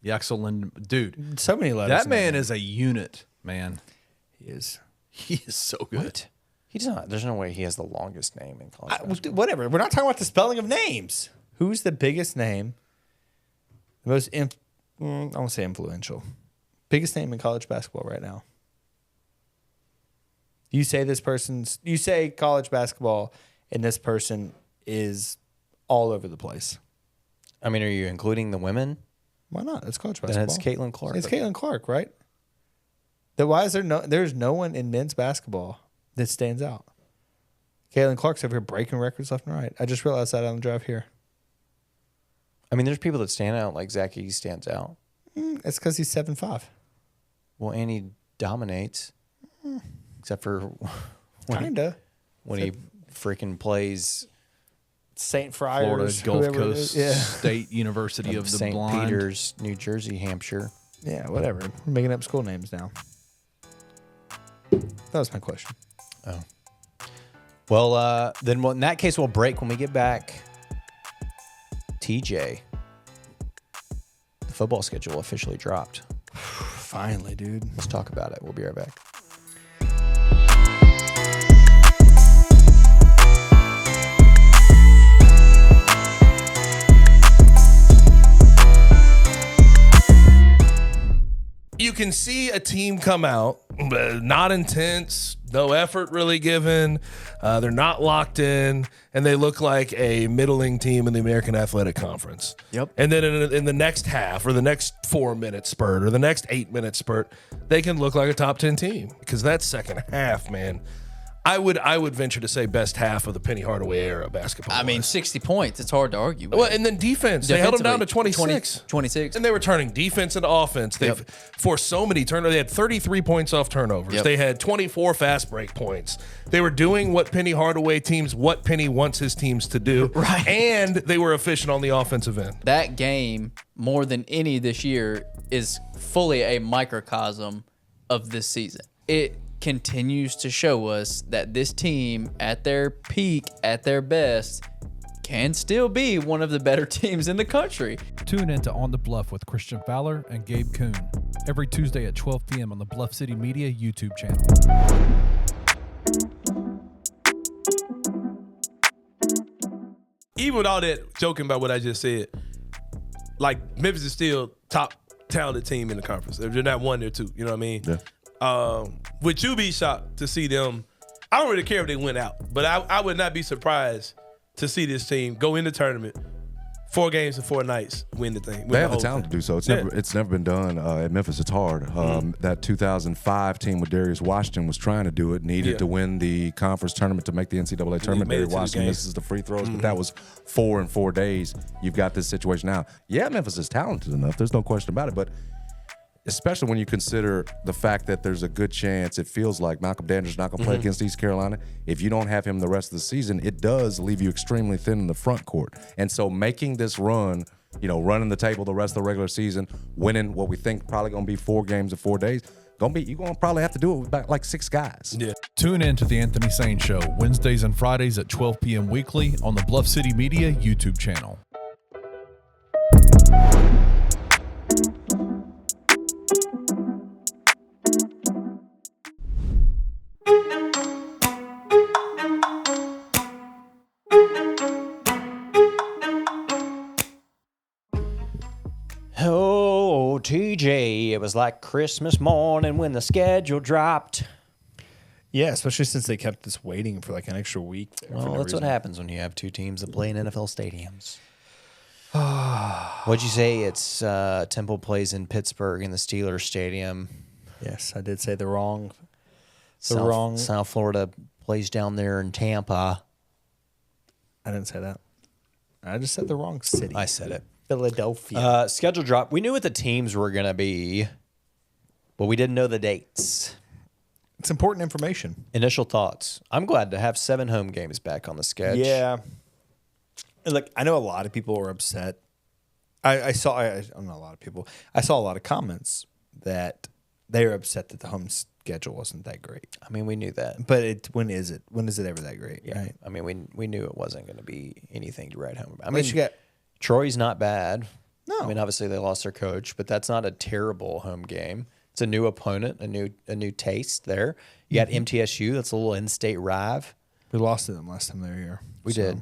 Yaxel Lind. Dude, So many letters. that in man name. is a unit, man. He is. He is so good. What? He's not. There's no way he has the longest name in college. basketball. Whatever. We're not talking about the spelling of names. Who's the biggest name? The most, I won't say influential. Biggest name in college basketball right now. You say college basketball, and this person is all over the place. I mean, are you including the women? Why not? It's college Then basketball. it's Caitlin Clark. It's Caitlin Clark, right? Then why is there's no one in men's basketball that stands out? Caitlin Clark's over here breaking records left and right. I just realized that on the drive here. I mean, there's people that stand out, like Zach East stands out. It's because he's 7'5". Well, and he dominates, except for Kinda. when he freaking plays St. Friars, Florida Gulf whoever it Coast is. State University of the St. Blind. Peter's, New Jersey, Hampshire. Yeah, whatever. We're making up school names now. That was my question. Oh. Well, then in that case, we'll break when we get back. TJ, the football schedule officially dropped. Finally, dude. Let's talk about it. We'll be right back. you can see a team come out, not intense, no effort really given. They're not locked in, and they look like a middling team in the American Athletic Conference. Yep. And then in the next half or the next 4-minute spurt or the next 8-minute spurt, they can look like a top 10 team because that second half, man. I would venture to say best half of the Penny Hardaway era basketball. I mean, 60 points. It's hard to argue with. Well, and then defense. They held them down to 26. 26. And they were turning defense into offense. They've forced so many turnovers. They had 33 points off turnovers. Yep. They had 24 fast break points. They were doing what Penny wants his teams to do. Right. And they were efficient on the offensive end. That game, more than any this year, is fully a microcosm of this season. It continues to show us that this team, at their peak, at their best, can still be one of the better teams in the country. Tune in to On the Bluff with Christian Fowler and Gabe Kuhn every Tuesday at 12 p.m. on the Bluff City Media YouTube channel. Even with all that joking about what I just said, like Memphis is still top talented team in the conference. If they're not one, they're two. You know what I mean? Yeah. Would you be shocked to see them? I don't really care if they went out, but I would not be surprised to see this team go in the tournament, 4 games in 4 nights, win the thing. They have the talent to do so. It's never been done at Memphis. It's hard. That 2005 team with Darius Washington was trying to do it, needed to win the conference tournament to make the NCAA tournament. made it Darius to the Washington game. misses the free throws, but that was 4 in 4 days. You've got this situation now. Yeah, Memphis is talented enough. There's no question about it, but especially when you consider the fact that there's a good chance it feels like Malcolm Danner's not going to play against East Carolina. If you don't have him the rest of the season, it does leave you extremely thin in the front court. And so making this run, running the table the rest of the regular season, winning what we think probably going to be 4 games in 4 days, you're going to probably have to do it with about like 6 guys. Yeah. Tune in to the Anthony Sane Show Wednesdays and Fridays at 12 p.m. weekly on the Bluff City Media YouTube channel. Oh, TJ, it was like Christmas morning when the schedule dropped. Yeah, especially since they kept us waiting for like an extra week. There Well, that's what happens when you have 2 teams that play in NFL stadiums. What'd you say? It's Temple plays in Pittsburgh in the Steelers Stadium. Yes, I did say the wrong. South Florida plays down there in Tampa. I didn't say that. I just said the wrong city. I said it. Philadelphia. Schedule drop. We knew what the teams were going to be, but we didn't know the dates. It's important information. Initial thoughts. I'm glad to have 7 home games back on the schedule. Yeah. And look, I know a lot of people were upset. I saw not a lot of people. I saw a lot of comments that they were upset that the home schedule wasn't that great. I mean, we knew that. But when is it? When is it ever that great? Yeah. Right? I mean, we knew it wasn't going to be anything to write home about. I But mean, you got Troy's not bad. No. I mean, obviously they lost their coach, but that's not a terrible home game. It's a new opponent, a new taste there. You got MTSU. That's a little in-state rive. we lost to them last time they were here. We did.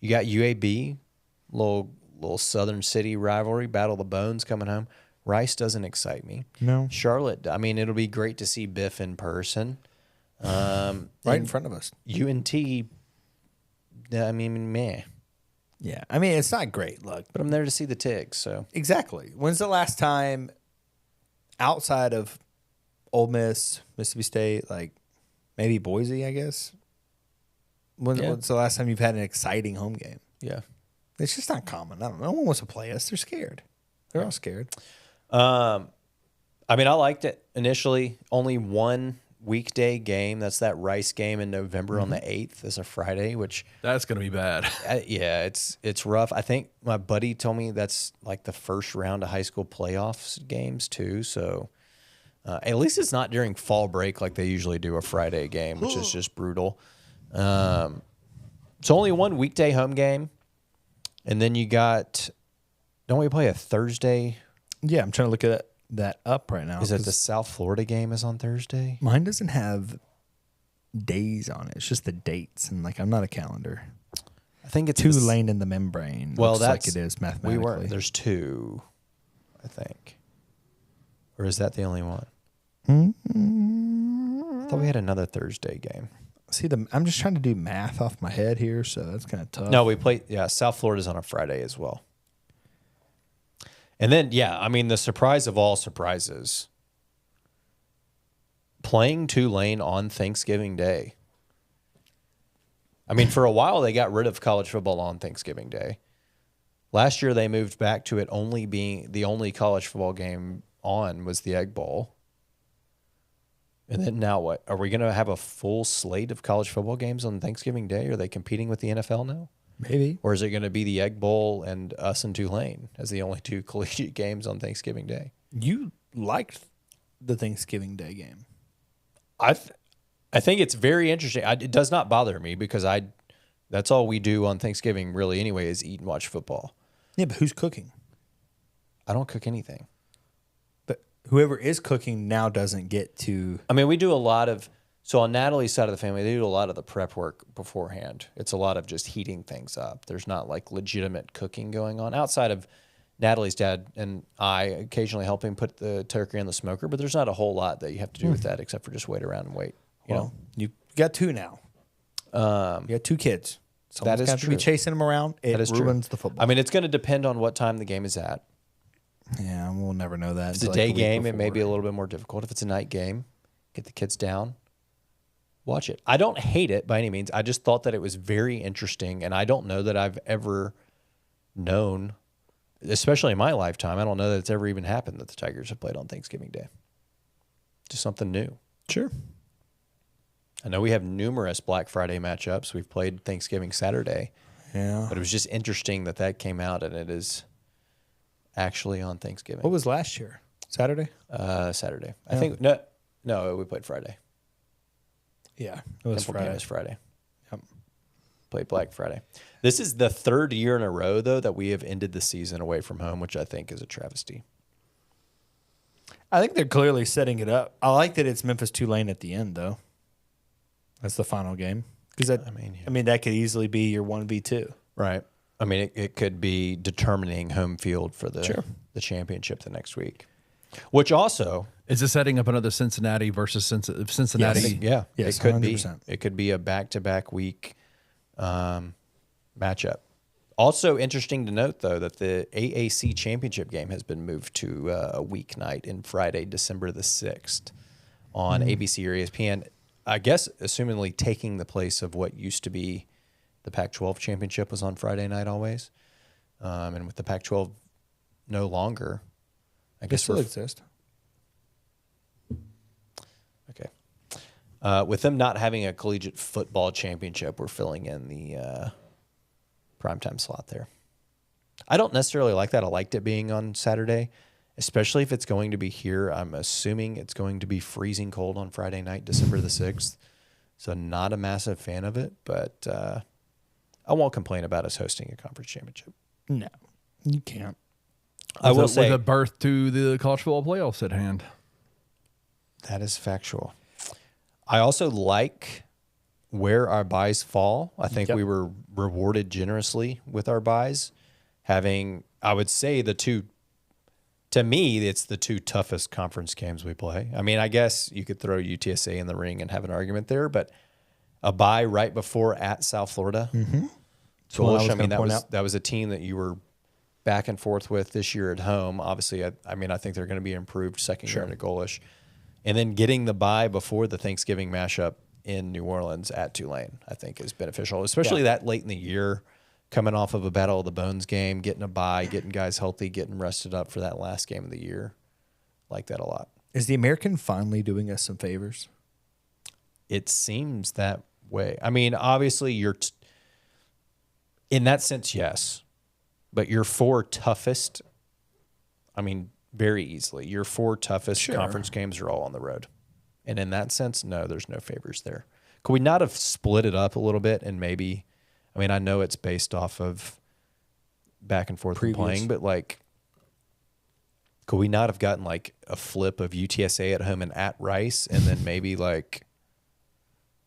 You got UAB, little Southern City rivalry, Battle of the Bones coming home. Rice doesn't excite me. No. Charlotte, I mean, it'll be great to see Biff in person. Right in front of us. UNT, I mean, meh. Yeah. I mean, it's not great. Look, But I'm there to see the Tigs, so. exactly. When's the last time outside of Ole Miss, Mississippi State, like maybe Boise, I guess? When's the last time you've had an exciting home game? Yeah. It's just not common. I don't know. No one wants to play us. They're scared. They're all scared. I mean, I liked it initially. Only one weekday game. That's that Rice game in November on the 8th. It's a Friday, which That's going to be bad. yeah, it's rough. I think my buddy told me that's like the first round of high school playoffs games too. So at least it's not during fall break like they usually do a Friday game, which is just brutal. So only one weekday home game, and then you got. Don't we play a Thursday? Yeah, I'm trying to look at that up right now. Is it the South Florida game is on Thursday? Mine doesn't have days on it. It's just the dates, and like I'm not a calendar. I think it's Two lane in the membrane. Well, looks that's like it is mathematically. There's 2, I think. Or is that the only one? I thought we had another Thursday game. See, I'm just trying to do math off my head here, so that's kind of tough. No, we played. Yeah, South Florida's on a Friday as well. And then, yeah, I mean, the surprise of all surprises, playing Tulane on Thanksgiving Day. I mean, for a while, they got rid of college football on Thanksgiving Day. Last year, they moved back to it only being the only college football game on was the Egg Bowl. And then now what? Are we going to have a full slate of college football games on Thanksgiving Day? Are they competing with the NFL now? Maybe. Or is it going to be the Egg Bowl and us and Tulane as the only two collegiate games on Thanksgiving Day? You liked the Thanksgiving Day game. I think it's very interesting. It does not bother me because that's all we do on Thanksgiving really anyway is eat and watch football. Yeah, but who's cooking? I don't cook anything. But whoever is cooking now doesn't get to. I mean, we do a lot of, so on Natalie's side of the family, they do a lot of the prep work beforehand. It's a lot of just heating things up. There's not like legitimate cooking going on outside of Natalie's dad and I occasionally helping put the turkey in the smoker, but there's not a whole lot that you have to do with that except for just wait around and wait. You know, you got two now. You got two kids. Someone's that is got to be true. chasing them around. It That is ruins true. the football. I mean, it's going to depend on what time the game is at. Yeah, we'll never know that. If it's a until, day like, the week game, it may be a before. little bit more difficult. If it's a night game, get the kids down, watch it. I don't hate it by any means. I just thought that it was very interesting, and I don't know that I've ever known, especially in my lifetime, I don't know that it's ever even happened that the Tigers have played on Thanksgiving Day. Just something new. Sure. I know we have numerous Black Friday matchups. We've played Thanksgiving Saturday, Yeah. but it was just interesting that came out, and it is actually on Thanksgiving. What was last year? Saturday? Saturday. I think no, we played Friday. Yeah, it was Temple game Friday. is Friday. Yep. Played Black Friday. This is the third year in a row, though, that we have ended the season away from home, which I think is a travesty. I think they're clearly setting it up. I like that it's Memphis Tulane at the end, though. That's the final game. Because that, I mean, that could easily be your 1v2. Right. I mean, it could be determining home field for the championship the next week, which also Is it setting up another Cincinnati versus Cincinnati? yes, Yes, it could 100%. be. It could be a back-to-back week matchup. Also interesting to note, though, that the AAC championship game has been moved to a weeknight in Friday, December the 6th on ABC or ESPN. I guess, assumingly taking the place of what used to be the Pac-12 championship was on Friday night always. And with the Pac-12 no longer, I They guess still we're exist. okay. With them not having a collegiate football championship, we're filling in the primetime slot there. I don't necessarily like that. I liked it being on Saturday, especially if it's going to be here. I'm assuming it's going to be freezing cold on Friday night, December the 6th. So not a massive fan of it, but I won't complain about us hosting a conference championship. No, you can't. I will with say a birth to the college football playoffs at hand. that is factual. I also like where our buys fall. I think we were rewarded generously with our buys, having, I would say, to me, it's the two toughest conference games we play. I mean, I guess you could throw UTSA in the ring and have an argument there, but a bye right before at South Florida. Golish, I mean, that was a team that you were back and forth with this year at home. Obviously, I mean, I think they're going to be improved second year into Golish. And then getting the bye before the Thanksgiving mashup in New Orleans at Tulane, I think is beneficial, especially that late in the year, coming off of a Battle of the Bones game, getting a bye, getting guys healthy, getting rested up for that last game of the year. Like that a lot. Is the American finally doing us some favors? It seems that way. I mean, obviously, in that sense, yes. But your four toughest, I mean, very easily, your four toughest conference games are all on the road. And in that sense, no, there's no favors there. Could we not have split it up a little bit and maybe, I mean, I know it's based off of back and forth and playing, but like, could we not have gotten like a flip of UTSA at home and at Rice and then maybe like,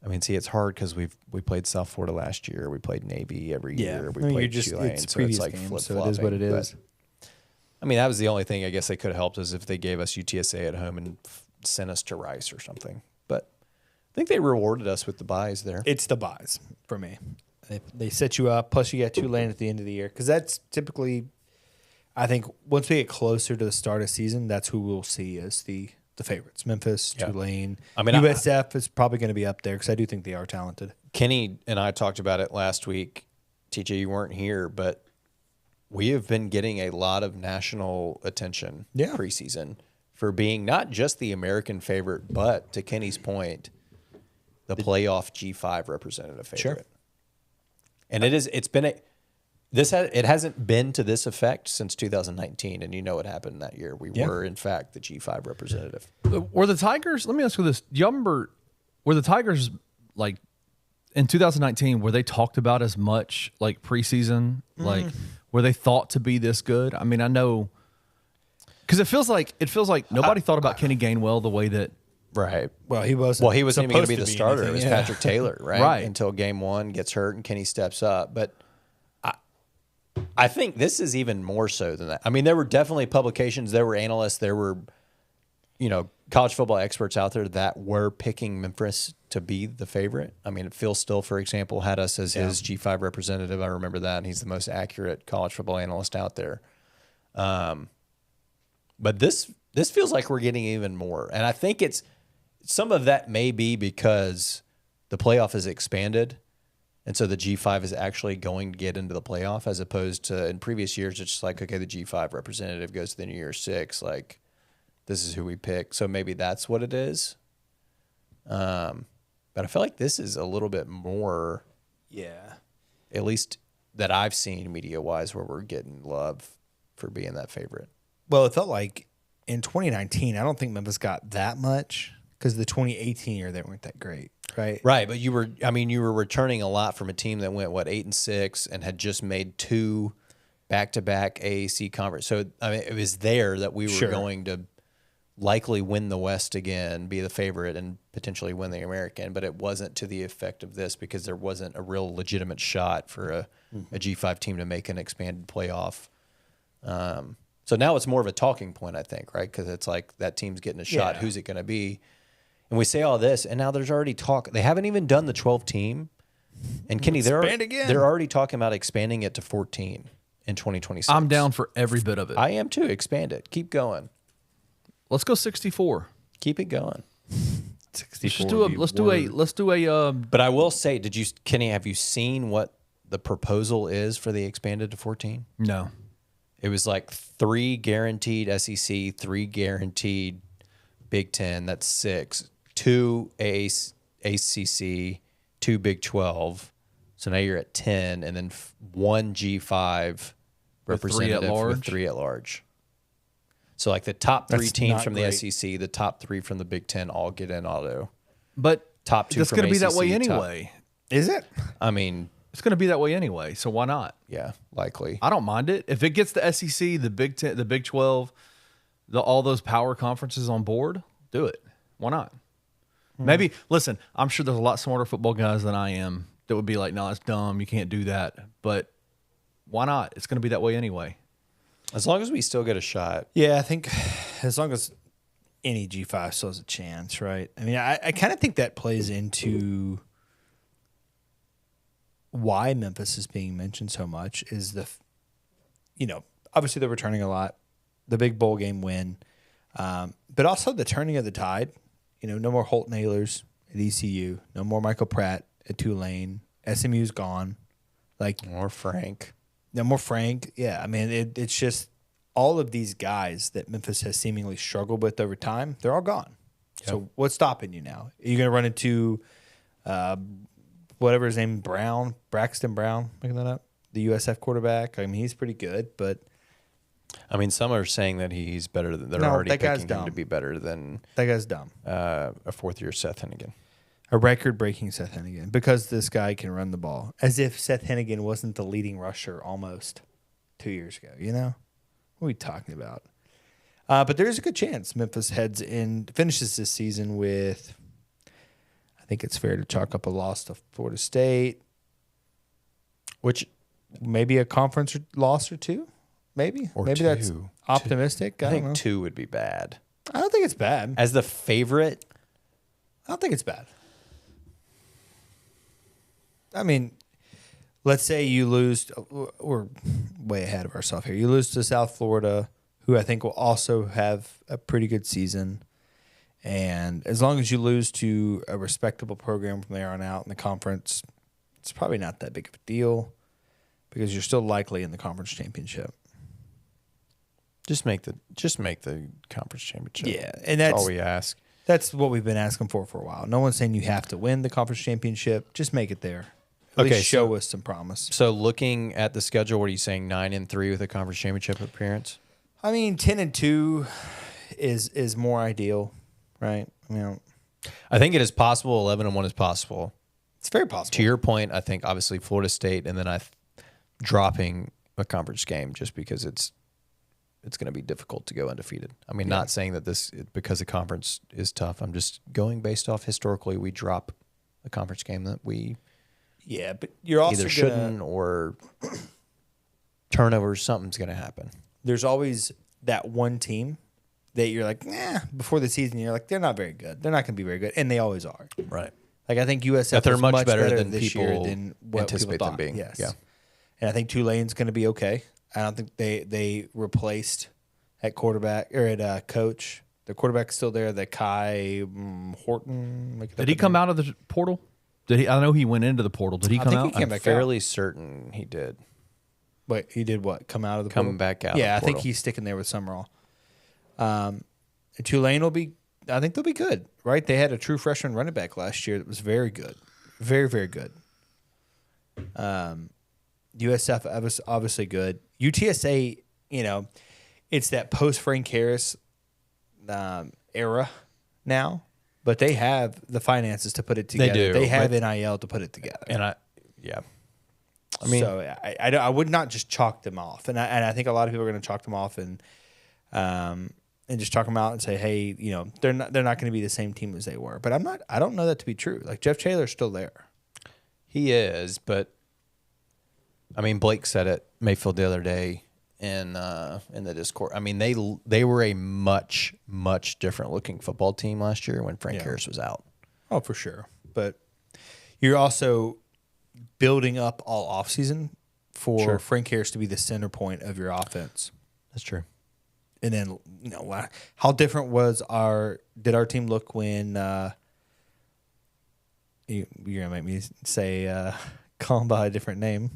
I mean, see, it's hard because we played South Florida last year. We played Navy every year. We played Tulane, it's so it's like games, flip so it is what it is. I mean, that was the only thing I guess they could have helped is if they gave us UTSA at home and sent us to Rice or something. But I think they rewarded us with the buys there. It's the buys for me. They set you up, plus you get Tulane at the end of the year. Because that's typically, I think, once we get closer to the start of season, that's who we'll see as the favorites. Memphis, Tulane. I mean, USF is probably going to be up there because I do think they are talented. Kenny and I talked about it last week. TJ, you weren't here, but we have been getting a lot of national attention preseason for being not just the American favorite, but to Kenny's point, the playoff G5 representative favorite. Sure. And it hasn't been to this effect since 2019, and you know what happened that year. We were, in fact, the G5 representative. Were the Tigers, let me ask you this. Do you remember, were the Tigers, like, in 2019, were they talked about as much, like, preseason? Like, were they thought to be this good? I mean, I know, because it feels like nobody thought about Kenny Gainwell the way that. Right. Well, he wasn't. Well, he wasn't even going to be the starter. It was anything. Patrick Taylor, right? Right. Until game one gets hurt and Kenny steps up. But I think this is even more so than that. I mean, there were definitely publications, there were analysts, there were, college football experts out there that were picking Memphis to be the favorite. I mean, Phil Still, for example, had us as his G5 representative. I remember that. And he's the most accurate college football analyst out there. But this feels like we're getting even more. And I think some of that may be because the playoff is expanded. And so the G5 is actually going to get into the playoff as opposed to in previous years, it's just like, okay, the G5 representative goes to the New Year 6. Like, this is who we pick. So maybe that's what it is. But I feel like this is a little bit more, at least that I've seen media-wise, where we're getting love for being that favorite. Well, it felt like in 2019, I don't think Memphis got that much because the 2018 year, they weren't that great, right? Right, but you were returning a lot from a team that went, 8-6 and had just made 2 back-to-back AAC conference. So, I mean, it was there that we were going to likely win the West again, be the favorite, and potentially win the American, but it wasn't to the effect of this because there wasn't a real legitimate shot for a G5 team to make an expanded playoff. So now it's more of a talking point, I think, right? Because it's like that team's getting a shot. Who's it going to be? And we say all this, and now there's already talk. They haven't even done the 12 team. And Kenny, they're already talking about expanding it to 14 in 2026. I'm down for every bit of it. I am too. Expand it. Keep going. Let's go 64. Keep it going. 64. Let's do a. But I will say, Kenny, have you seen what the proposal is for the expanded to 14? No. It was like 3 guaranteed SEC, 3 guaranteed Big Ten. That's 6. 2 ACC, 2 Big 12. So now you're at 10, and then 1 G5 representative with 3 at large. So like the top 3 teams from the SEC, the top 3 from the Big Ten all get in auto. But top 2 it's going to be that way anyway. Is it? I mean, it's going to be that way anyway. So why not? Yeah, likely. I don't mind it if it gets the SEC, the Big 10, the Big 12, all those power conferences on board. Do it. Why not? Maybe listen. I'm sure there's a lot smarter football guys than I am that would be like, "No, that's dumb. You can't do that." But why not? It's going to be that way anyway. As long as we still get a shot. Yeah, I think as long as any G5 still has a chance, right? I mean, I kind of think that plays into why Memphis is being mentioned so much is obviously they're returning a lot, the big bowl game win, but also the turning of the tide. No more Holt Nailers at ECU, no more Michael Pratt at Tulane. SMU's gone. More Frank. No more Frank. Yeah, I mean, it's just all of these guys that Memphis has seemingly struggled with over time, they're all gone. Yep. So what's stopping you now? Are you going to run into whatever his name, Braxton Brown, making that up, the USF quarterback? I mean, he's pretty good, but... I mean, some are saying that he's better than... They're already picking him to be better than... That guy's dumb. A fourth-year Seth Hennigan. A record-breaking Seth Hennigan, because this guy can run the ball. As if Seth Hennigan wasn't the leading rusher almost 2 years ago, What are we talking about? But there's a good chance Memphis finishes this season with... I think it's fair to chalk up a loss to Florida State, which maybe a conference loss or two. maybe. Or Maybe that's two. optimistic. I I don't know. think 2 would be bad. I don't think it's bad. As the favorite, I don't think it's bad. I mean, let's say you lose. We're way ahead of ourselves here. You lose to South Florida, who I think will also have a pretty good season. And as long as you lose to a respectable program from there on out in the conference, it's probably not that big of a deal because you're still likely in the conference championship. just make the conference championship. Yeah, and that's all we ask. That's what we've been asking for a while. No one's saying you have to win the conference championship. Just make it there. At least show us some promise. So looking at the schedule, what are you saying? 9-3 with a conference championship appearance? I mean, 10-2 is more ideal, right? I mean, I think it is possible. 11-1 is possible. it's very possible. To your point, I think obviously Florida State, and then dropping a conference game just because it's going to be difficult to go undefeated. I mean, not saying that because the conference is tough. I'm just going based off historically. We drop a conference game that we but you're also either shouldn't or turnovers. Something's going to happen. There's always that one team that you're like, before the season, you're like, they're not very good. They're not going to be very good, and they always are. Right. Like I think USF That they're was much better than this people year than what anticipate people them thought. being. Yes. Yeah. And I think Tulane's going to be okay. I don't think they replaced at quarterback or at coach. The quarterback's still there. The Kai Horton. Did he come out of the portal? Did he? I know he went into the portal. Did he come think out? he came I'm back fairly certain he did. Wait, he did what? Come out of the Come portal? back out. Yeah, of the I think portal. he's sticking there with Summerall. Tulane will be. I think they'll be good, right? They had a true freshman running back last year that was very good, very very good. USF obviously good. UTSA, it's that post Frank Harris era now, but they have the finances to put it together. do, They have NIL to put it together. And I mean, so I would not just chalk them off, and I think a lot of people are going to chalk them off and just chalk them out and say, hey, they're not going to be the same team as they were. But I don't know that to be true. Like Jeff Taylor's still there. he is, but I mean, Blake said it Mayfield the other day in the Discord. I mean, they were a much different looking football team last year when Frank Harris was out. Oh, for sure. But you're also building up all offseason for Frank Harris to be the center point of your offense. That's true. And then, how different did our team look when you're going to make me say, call him by a different name.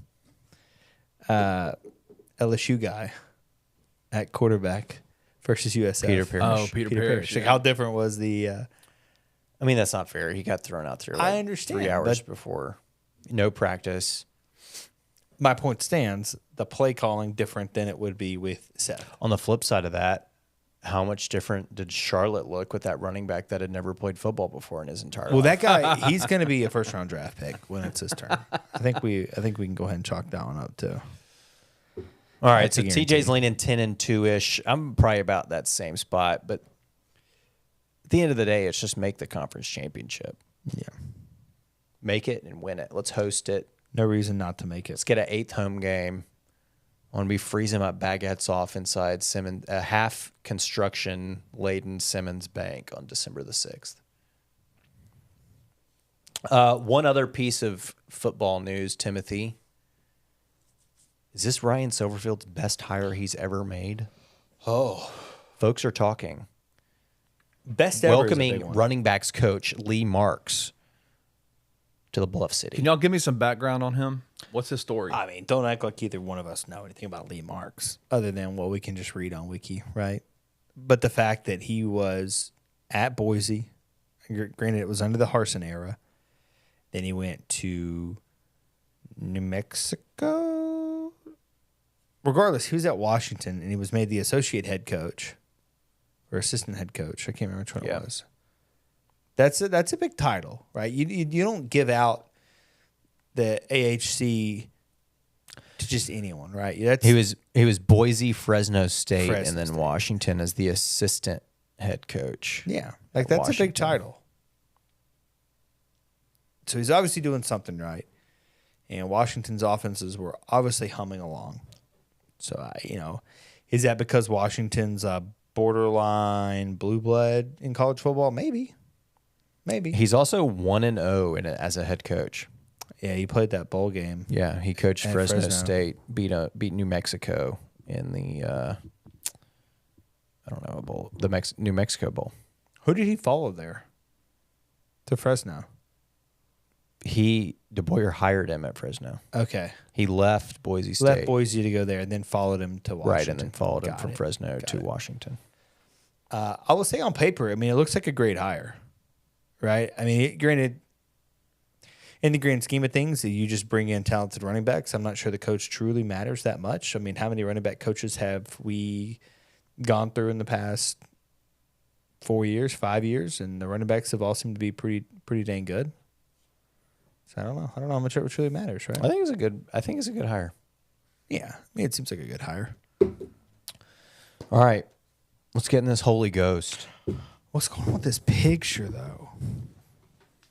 LSU guy at quarterback versus USF. Peter Parrish. Oh, Peter Parrish. Like, how different was the I mean, that's not fair. He got thrown out there. I understand, 3 hours but- before, no practice. my point stands, the play calling different than it would be with Seth. On the flip side of that, how much different did Charlotte look with that running back that had never played football before in his entire Well, life? that guy, he's going to be a first round draft pick when it's his turn. I think we can go ahead and chalk that one up too. All right, That's so a guarantee. TJ's leaning 10-2-ish. I'm probably about that same spot, but at the end of the day, it's just make the conference championship. Yeah. Make it and win it. Let's host it. No reason not to make it. Let's get an 8th home game. I want to be freezing my baguettes off inside Simmons, a half construction laden Simmons Bank on December the 6th. One other piece of football news, Timothy. Is this Ryan Silverfield's best hire he's ever made? Oh. Folks are talking. Best ever is a big Welcoming one. running backs coach Lee Marks to the Bluff City. Can y'all give me some background on him? What's his story? I mean, don't act like either one of us know anything about Lee Marks other than what we can just read on Wiki, right? But the fact that he was at Boise, granted it was under the Harsin era, then he went to New Mexico. Regardless, he was at Washington and he was made the associate head coach or assistant head coach. I can't remember which one it was. That's a big title, right? You don't give out the AHC to just anyone, right? He was Boise, Fresno State, Fresno and then State. Washington as the assistant head coach. Yeah, like that's a big Washington. title. So he's obviously doing something right, and Washington's offenses were obviously humming along. So, is that because Washington's borderline blue blood in college football? Maybe. He's also 1-0 as a head coach. Yeah, he played that bowl game. Yeah, he coached At Fresno Fresno. State, beat New Mexico in the I don't know, a bowl, the New Mexico Bowl. Who did he follow there? To Fresno. DeBoyer hired him at Fresno. Okay. He left Boise State. Left Boise to go there, and then followed him to Washington. Right, and then followed him Got from it. Fresno Got to it. Washington. I will say on paper, I mean, it looks like a great hire, right? I mean, granted, in the grand scheme of things, you just bring in talented running backs. I'm not sure the coach truly matters that much. I mean, how many running back coaches have we gone through in the past 4 years, 5 years, and the running backs have all seemed to be pretty dang good. So I don't know how much it truly matters, right? I think it's a good hire. Yeah, I mean, it seems like a good hire. All right, let's get in this Holy Ghost. What's going on with this picture, though?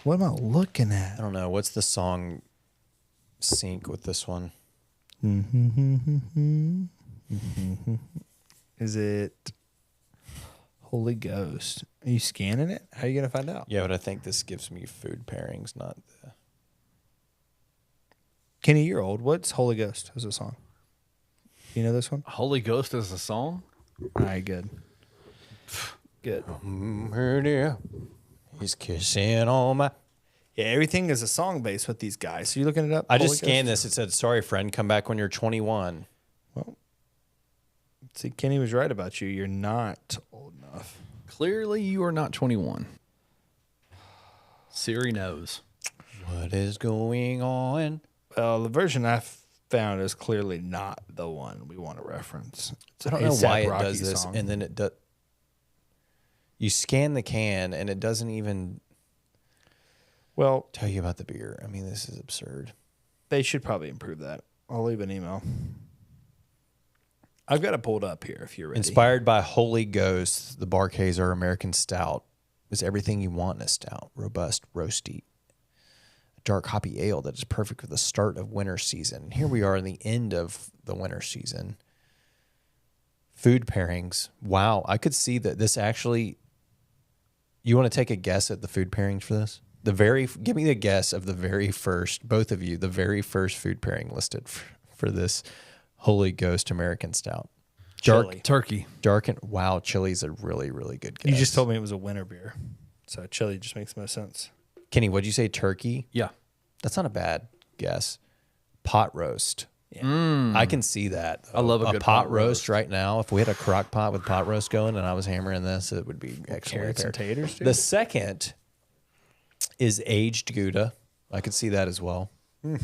What am I looking I at? don't know. What's the song sync with this one? Is it Holy Ghost? Are you scanning it? How are you going to find out? Yeah, but I think this gives me food pairings, not the... Kenny, you're old. What's Holy Ghost as a song? You know this one? Holy Ghost is a song? All right, good. Good. He's kissing on my... Yeah, everything is a song base with these guys. So you looking it up? I Holy just scanned Ghost? this. It said, sorry, friend, come back when you're 21. Well, see, Kenny was right about you. You're not old enough. Clearly, you are not 21. Siri knows. What is going on? Well, the version I found is clearly not the one we want to reference. I don't know A$AP why it Rocky does this, song. and then it does. You scan the can, and it doesn't even Well, tell you about the beer. I mean, this is absurd. they should probably improve that. I'll leave an email. I've got it pulled up here if you're ready. Inspired by Holy Ghost, the Barcazer American Stout is everything you want in a stout. Robust, roasty, dark hoppy ale that is perfect for the start of winter season. Here we are in the end of the winter season. Food pairings. Wow, I could see that this actually... You want to take a guess at the food pairings for this? Give me the guess of the very first, both of you, the very first food pairing listed for this Holy Ghost American Stout. Chili. Turkey. Wow, chili's a really, really good guess. You just told me it was a winter beer. So chili just makes most sense. Kenny, what'd you say? Turkey? Yeah. That's not a bad guess. Pot roast. I can see that. I love a good pot pot roast right now. If we had a crock pot with pot roast going and I was hammering this, it would be excellent. Carrots and taters, dude. The second is aged Gouda. I could see that as well. And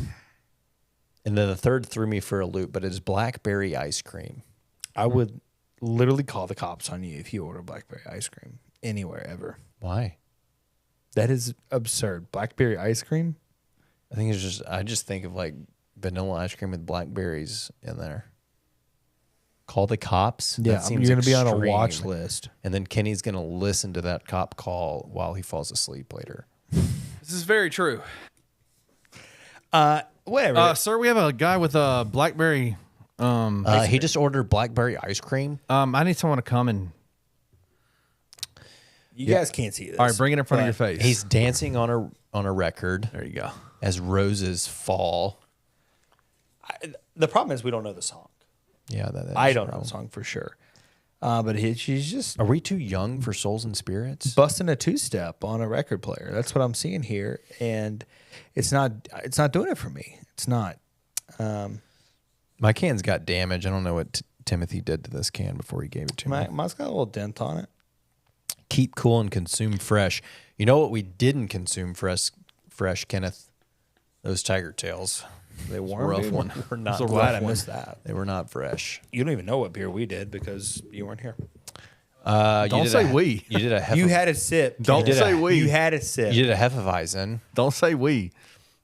then the third threw me for a loop, but it is blackberry ice cream. I would literally call the cops on you if you order blackberry ice cream anywhere ever. Why? That is absurd. Blackberry ice cream? I just think of like vanilla ice cream with blackberries in there. Call the cops? Yeah, That seems you're going to be on a extreme. watch list. And then Kenny's going to listen to that cop call while he falls asleep later. This is very true. Whatever. Sir, we have a guy with a blackberry. He just ordered blackberry ice cream. I need someone to come and. you guys can't see this. All right, bring it in front of your but face. He's dancing on a record There you go. as roses fall. The problem is we don't know the song. Yeah, that I is a don't know problem. the song for sure. But she's just Are we too young for Souls and Spirits? busting a two-step on a record player. That's what I'm seeing here, and it's not doing it for me. It's not. My can's got damage. I don't know what Timothy did to this can before he gave it to me. Mine's got a little dent on it. Keep cool and consume fresh. You know what we didn't consume fresh, Kenneth? Those Tiger Tails. They Rough warm. one. Were not I'm glad I missed that. They were not fresh. You don't even know what beer we did because you weren't here. Don't say we. You did a You had a sip. Don't Kenny. say we. You had a sip. You did a Hefeweizen. Don't say we.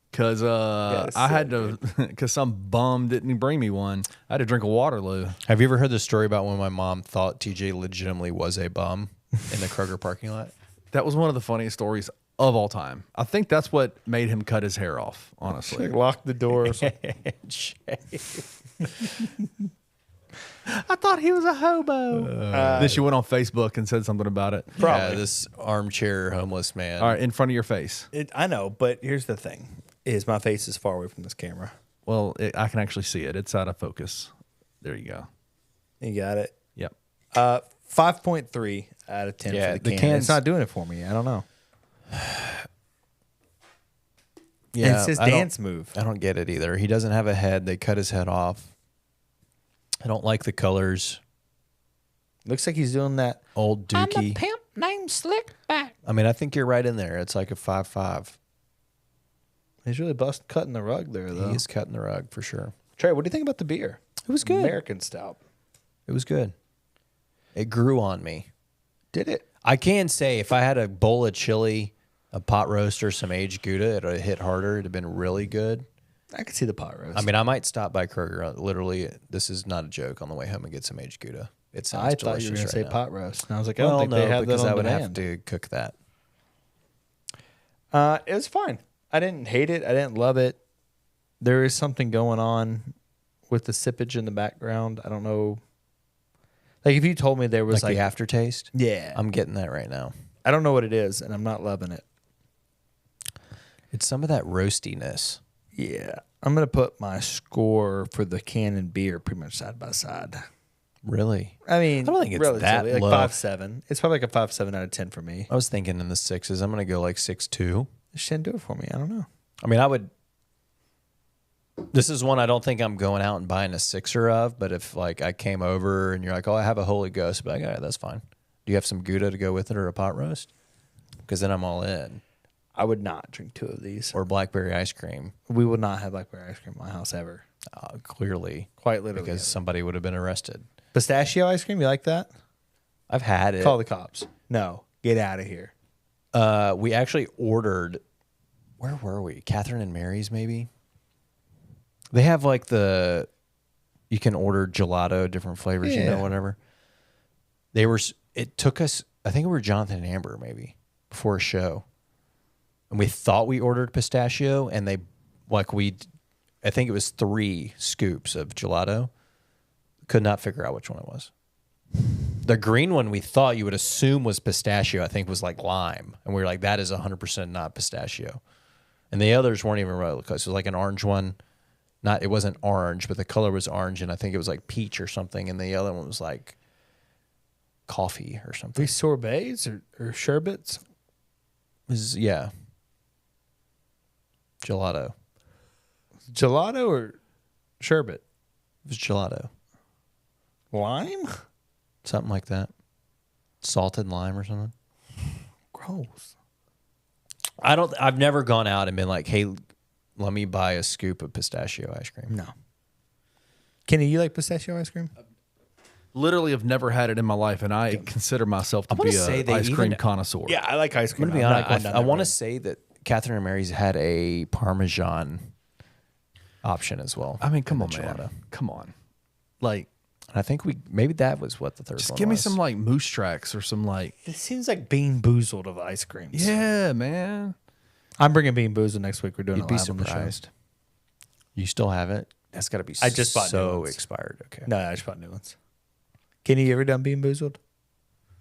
Because it's I had so to, because some bum didn't bring me one. I had to drink a Waterloo. Have you ever heard the story about when my mom thought TJ legitimately was a bum in the Kroger parking lot? That was one of the funniest stories of all time. I think that's what made him cut his hair off, honestly. Lock the door. I thought he was a hobo. Then she went on Facebook and said something about it. Yeah, this armchair homeless man. All right, in front of your face. I know, but here's the thing: is my face is far away from this camera. Well, I can actually see it. It's out of focus. There you go. You got it. Yep. 5.3 out of 10 Yeah, for the the can. can's- It's not doing it for me. I don't know. Yeah, And it's his I don't- dance move. I don't get it either. He doesn't have a head. They cut his head off. I don't like the colors. Looks like he's doing that. Old Dookie. pimp named Slickback. I mean, I think you're right in there. It's like a 5.5. He's really cutting the rug there, though. He is cutting the rug for sure. Trey, what do you think about the beer? It was good. American stout. It was good. It grew on me. Did it? I can say if I had a bowl of chili, a pot roast, or some aged Gouda, it would have hit harder. It would have been really good. I could see the pot roast. I mean, I might stop by Kroger. Literally, this is not a joke. On the way home and get some aged Gouda. It sounds I delicious thought you were going to say right now. pot roast. And I was like, I Well, don't think no, they have that because on I would demand. have to cook that. It was fine. I didn't hate it. I didn't love it. There is something going on with the sippage in the background. I don't know. Like if you told me there was Like like, the aftertaste. yeah, I'm getting that right now. I don't know what it is, and I'm not loving it. It's some of that roastiness. Yeah, I'm gonna put my score for the can and beer pretty much side by side. Really? I mean, I don't think it's relatively, that like low. 5.7. It's probably like a 5.7 out of 10 for me. I was thinking in the 6s. I'm going to go like 6.2. She didn't do it for me. I don't know. I mean, I would. This is one I don't think I'm going out and buying a 6er of, but if like I came over and you're like, oh, I have a Holy Ghost, I'd be like, all right, that's fine. Do you have some Gouda to go with it or a pot roast? Because then I'm all in. I would not drink 2 of these. Or blackberry ice cream. We will not have blackberry ice cream in my house ever. Clearly. Quite literally. Because somebody would have been arrested. Pistachio ice cream, you like that? I've had it. Call the cops. No, get out of here. We actually ordered, where were we? Catherine and Mary's, maybe? They have like you can order gelato, different flavors, Yeah. whatever. It took us, I think we were Jonathan and Amber, maybe, before a show. And we thought we ordered pistachio, and I think it was 3 scoops of gelato. Could not figure out which one it was. The green one we thought you would assume was pistachio, I think was like lime. And we were like, that is 100% not pistachio. And the others weren't even really close. It was like an orange one. It wasn't orange, but the color was orange. And I think it was like peach or something. And the other one was like coffee or something. These sorbets or sherbets? Yeah. Gelato. Gelato or sherbet? It was gelato. Lime? Something like that. Salted lime or something. Gross. I've never gone out and been like, hey, let me buy a scoop of pistachio ice cream. No. Kenny, you like pistachio ice cream? Literally have never had it in my life, and I consider myself to I wanna be say an they ice cream even- connoisseur. Yeah, I like ice I'm cream. going to be I'm not honest. going down I that want to road. say that Catherine and Mary's had a Parmesan option as well. I mean, come on, in the man. gelato. Come on. Like, And I think maybe that was what the third just one give me was. some like moose tracks or some like, This seems like Bean Boozled of ice creams. yeah, man. I'm bringing Bean Boozled next week. We're doing You'd it be live on the show. surprised. You still have it? That's got to be I just bought new so ones. expired. Okay. No, I just bought new ones. Kenny, you ever done Bean Boozled?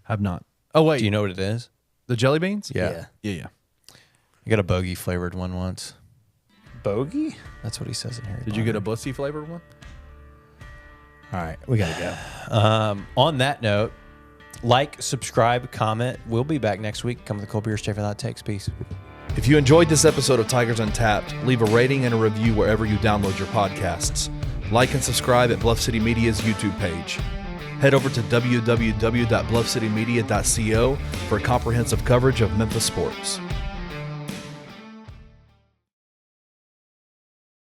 Have not. Oh wait, Do you know what it is? the jelly beans? Yeah. yeah. I got a bogey flavored one once. Bogey? That's what he says in here. Did you get a bussy flavored one? All right, we got to go. On that note, like, subscribe, comment. We'll be back next week. Come with a cold beer, stay for that takes. Peace. If you enjoyed this episode of Tigers Untapped, leave a rating and a review wherever you download your podcasts. Like and subscribe at Bluff City Media's YouTube page. Head over to www.bluffcitymedia.co for comprehensive coverage of Memphis sports.